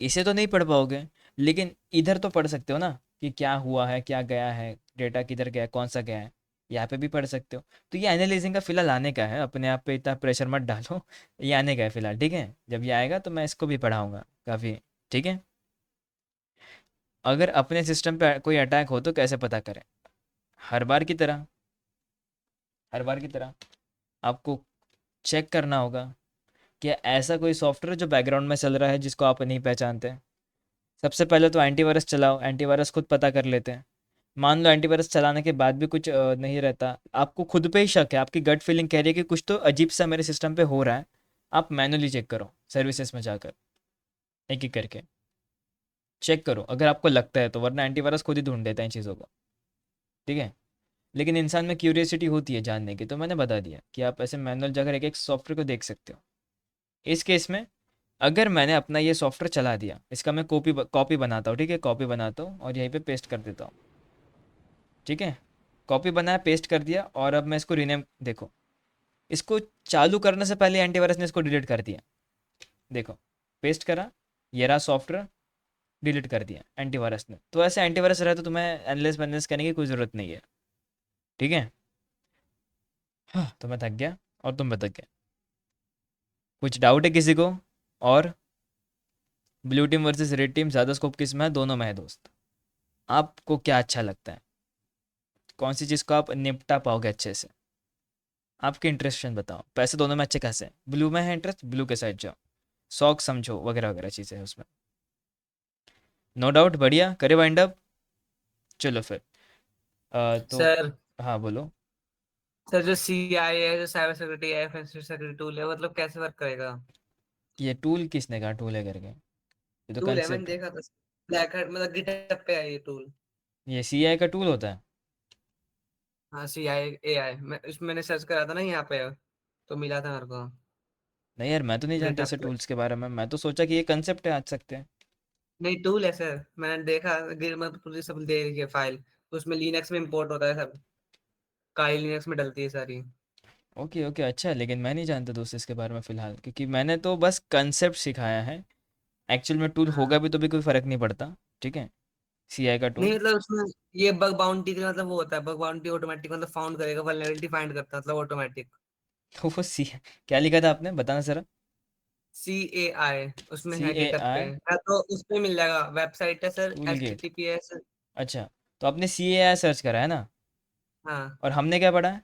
इसे तो नहीं पढ़ पाओगे, लेकिन इधर तो पढ़ सकते हो ना, कि क्या हुआ है, क्या गया है, डेटा किधर गया है, कौन सा गया है, यहाँ पे भी पढ़ सकते हो। तो ये एनालिसिंग का फिलहाल आने का है, अपने आप पे इतना प्रेशर मत डालो। ये आने का है फिलहाल, ठीक है, जब ये आएगा तो मैं इसको भी पढ़ाऊंगा काफ़ी, ठीक है। अगर अपने सिस्टम पे कोई अटैक हो तो कैसे पता करें, हर बार की तरह, हर बार की तरह आपको चेक करना होगा कि ऐसा कोई सॉफ्टवेयर जो बैकग्राउंड में चल रहा है जिसको आप नहीं पहचानते। सबसे पहले तो एंटीवायरस चलाओ, एंटीवायरस खुद पता कर लेते हैं। मान लो एंटीवायरस चलाने के बाद भी कुछ नहीं रहता, आपको खुद पे ही शक है, आपकी गट फीलिंग कह रही है कि कुछ तो अजीब सा मेरे सिस्टम पे हो रहा है, आप मैनुअली चेक करो सर्विसेज में जाकर, एक एक करके चेक करो अगर आपको लगता है तो, वरना एंटीवायरस खुद ही ढूंढ देता है इन चीज़ों को, ठीक है। लेकिन इंसान में क्यूरियोसिटी होती है जानने की, तो मैंने बता दिया कि आप ऐसे मैनुअल जाकर एक एक सॉफ्टवेयर को देख सकते हो। इस केस में अगर मैंने अपना ये सॉफ्टवेयर चला दिया, इसका मैं कॉपी कॉपी बनाता हूँ, ठीक है, कॉपी बनाता हूँ और यहीं पे पेस्ट कर देता हूँ, ठीक है। कॉपी बनाया, पेस्ट कर दिया, और अब मैं इसको रीनेम, देखो इसको चालू करने से पहले एंटीवायरस ने इसको डिलीट कर दिया, देखो, पेस्ट करा, ये रहा सॉफ्टवेयर, डिलीट कर दिया एंटीवायरस ने। तो ऐसे एंटीवायरस रहे तो तुम्हें एनालिस वैनालिस करने की कोई ज़रूरत नहीं है, ठीक है। हाँ, तो मैं थक गया और तुम भी थक गए। कुछ डाउट है किसी को? और blue team versus red team, ज़्यादा स्कोप किस में है? दोनों में है दोस्त। आपको क्या अच्छा लगता है, कौन सी चीज़ को आप निपटा पाओगे अच्छे से, आपके इंटरेस्ट बताओ। पैसे दोनों में अच्छे खासे हैं, ब्लू में है इंटरेस्ट, ब्लू के साइड जाओ, शौक समझो वगैरह वगैरह चीज़ें हैं उसमें। नो डाउट, बढ़िया, करे वाइंड अप। चलो फिर तो सर हाँ बोलो। सर जो CIA है, जो साइबर सिक्योरिटी है, ऑफेंसिव सिक्योरिटी टूल है, मतलब कैसे वर्क करेगा? ये टूल किसने कहा टूल है करके, ये तो टूल है, मैंने कंसेप्ट है। देखा था। ब्लैक हैट मतलब गिटहब पे है ये टूल। ये सीआई का टूल होता है? हाँ, CIA AI मैंने सर्च करा था ना यहाँ पे, तो मिला था मेरे को। नहीं यार, मैं तो नहीं जानता गिटहब ऐसे पे टूल्स के बारे में, मैं तो सोचा कि ये कंसेप्ट है, आज सकते हैं। नहीं, टूल है सर, मैंने देखा। मतलब पूरी सब दे रही है फाइल, उसमें लिनक्स में इंपोर्ट होता है सब, काली लिनक्स में डलती है सारी। ओके ओके, अच्छा है, लेकिन मैं नहीं जानता दोस्त इसके बारे में फ़िलहाल, क्योंकि मैंने तो बस कंसेप्ट सिखाया है। एक्चुअल में टूल होगा हाँ, भी तो भी कोई फ़र्क नहीं पड़ता, ठीक है, सीआई का नहीं टूल। मतलब उसमें ये बग बाउंटी का मतलब वो होता है, बग बाउंटी ऑटोमेटिक मतलब फाउंड करेगा, वल्नरेबिलिटी फाइंड करता है मतलब ऑटोमेटिक। तो वो सी, क्या लिखा था आपने, बताना ज़रा। CAI उसमें सी है ए गिटहब पे, आई या तो उसमें मिल जाएगा, वेबसाइट है सर, टूल गेट, HTTPS। अच्छा। तो आपने सी ए आई सर्च करा है ना, हाँ, और हमने क्या पढ़ा है?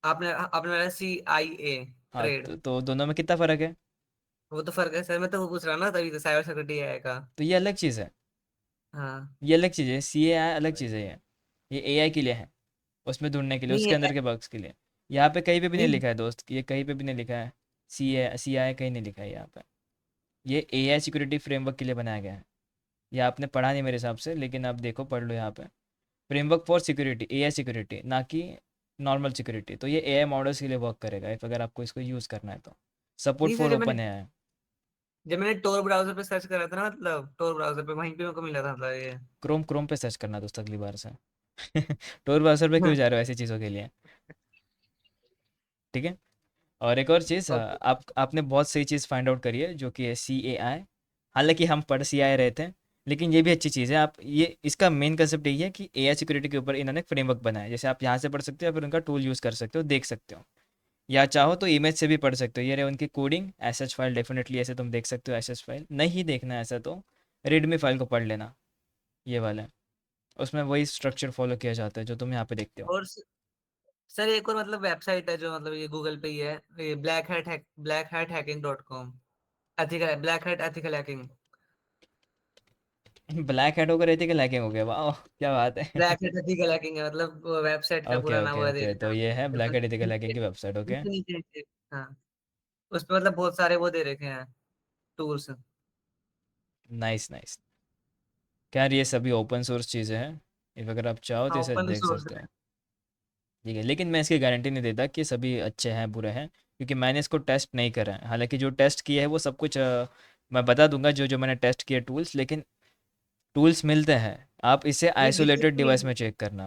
आपने आपने CIA हाँ, ट्रेड। तो दोनों में कितना फ़र्क है? वो तो फर्क है सर, मैं तो वो पूछ रहा ना, तभी तो साइबर सिक्योरिटी आएगा। तो ये अलग चीज़ है, हाँ, ये अलग चीज़ है, सी ए आई अलग चीज़ है, ये ए आई के लिए है, उसमें ढूंढने के लिए, नहीं उसके है, अंदर के बग्स के लिए। यहाँ पे कहीं पे भी नहीं नहीं। लिखा है दोस्त, ये कहीं पे भी नहीं लिखा है, सी आई कहीं नहीं लिखा है यहाँ पे। ये ए आई सिक्योरिटी फ्रेमवर्क के लिए बनाया गया है। ये आपने पढ़ा नहीं मेरे हिसाब से, लेकिन आप देखो, पढ़ लो यहाँ पे, framework for security, A I security, ना कि नॉर्मल सिक्योरिटी। तो ये ए आई मॉडल्स के लिए वर्क करेगा, if अगर आपको इसको यूज़ करना है तो। सपोर्ट नहीं सर, फॉर ओपन एआई। जब मैंने टोर ब्राउजर पे सर्च करा था ना, मतलब टोर ब्राउजर पे, वहीं पे मेरे को मिला था मतलब ये। क्रोम पे सर्च करना दोस्त अगली बार से। टोर ब्राउज़र पे क्यों जा रहे हो ऐसी चीज़ों के लिए? ठीक है? और एक और चीज़, ओके। आपने बहुत सही चीज़ फाइंड आउट करी है जो कि है CAI। हालाँकि हम पढ़ CI रहे थे, लेकिन ये भी अच्छी चीज़ है। आप ये इसका मेन कंसेप्ट यही है कि एआई सिक्योरिटी के ऊपर इन्होंने एक फ्रेमवर्क बनाया है। जैसे आप यहाँ से पढ़ सकते हो या फिर उनका टूल यूज़ कर सकते हो, देख सकते हो। या चाहो तो इमेज से भी पढ़ सकते हो। ये रहे उनकी कोडिंग, एसएच फाइल डेफिनेटली ऐसे तुम देख सकते हो एसएच फाइल। नहीं देखना है ऐसा तो रीडमी फाइल को पढ़ लेना, ये वाला है। उसमें वही स्ट्रक्चर फॉलो किया जाता है जो तुम यहाँ पे देखते हो। और सर एक और मतलब वेबसाइट है जो मतलब ये गूगल पे ही है, ये black hat hacking.com। Ethical, black hat ethical hacking. Black hat होकर एथिकल हैकिंग हो गया, वाह क्या बात है। ब्लैक हैट एथिकल हैकिंग है, मतलब वेबसाइट का ओके पूरा नाम ओके वो है, ओके, देखना तो आप। ये है ब्लैक ऊपर हैट एथिकल हैकिंग नीचे की वेबसाइट, ओके। नीचे नीचे नीचे। हाँ, उस पे मतलब बहुत सारे वो दे रखे हैं टूल्स। Nice nice. खैर ये सभी ओपन सोर्स चीज़ें हैं, इफ अगर आप चाहो तो हाँ, इसे ओपन देख सोर्स सकते है। हो। ठीक है, लेकिन मैं इसकी गारंटी नहीं देता कि सभी अच्छे हैं बुरे हैं, क्योंकि मैंने इसको टेस्ट नहीं करा है। हालांकि जो टेस्ट किया है वो सब कुछ मैं बता दूंगा जो जो मैंने टेस्ट किए टूल्स, लेकिन टूल्स मिलते हैं, आप इसे ये गिटहब आइसोलेटेड पे, डिवाइस में चेक करना।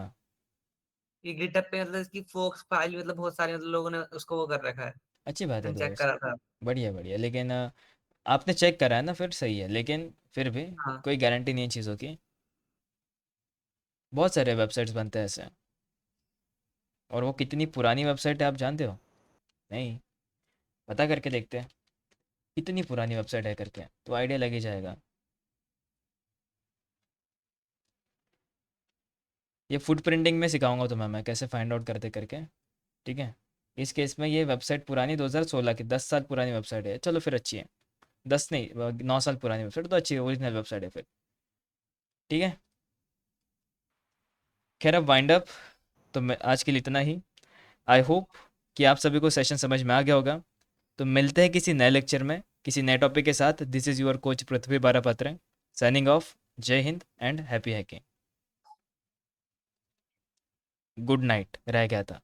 ये गिटहब पे मतलब इसकी फोक्स फाइल मतलब बहुत सारे मतलब लोगों ने उसको वो कर रखा है। अच्छी बात है मैंने चेक दोस्त, करा था। बढ़िया बढ़िया। लेकिन आपने चेक करा है ना, फिर सही है, लेकिन फिर भी हाँ। कोई गारंटी नहीं है चीज़ों की। बहुत सारे वेबसाइट्स बनते हैं ऐसे, और वो कितनी पुरानी वेबसाइट है आप जानते हो? नहीं, पता करके देखते हैं कितनी पुरानी वेबसाइट है करके, तो आइडिया लग ही जाएगा। ये फुट प्रिंटिंग में सिखाऊंगा तुम्हें मैं कैसे फाइंड आउट करते करके। ठीक है? इस केस में ये वेबसाइट पुरानी 2016 की, 10 साल पुरानी वेबसाइट है, चलो फिर अच्छी है। 10 नहीं, 9 साल पुरानी वेबसाइट तो अच्छी है, ओरिजिनल वेबसाइट है फिर। ठीक है, खैर अब वाइंड अप, तो मैं आज के लिए इतना ही। आई होप कि आप सभी को सेशन समझ में आ गया होगा। तो मिलते हैं किसी नए लेक्चर में किसी नए टॉपिक के साथ। This is your coach Prithvi Barapatra, signing off. जय हिंद and happy hacking. Good night रह गया था।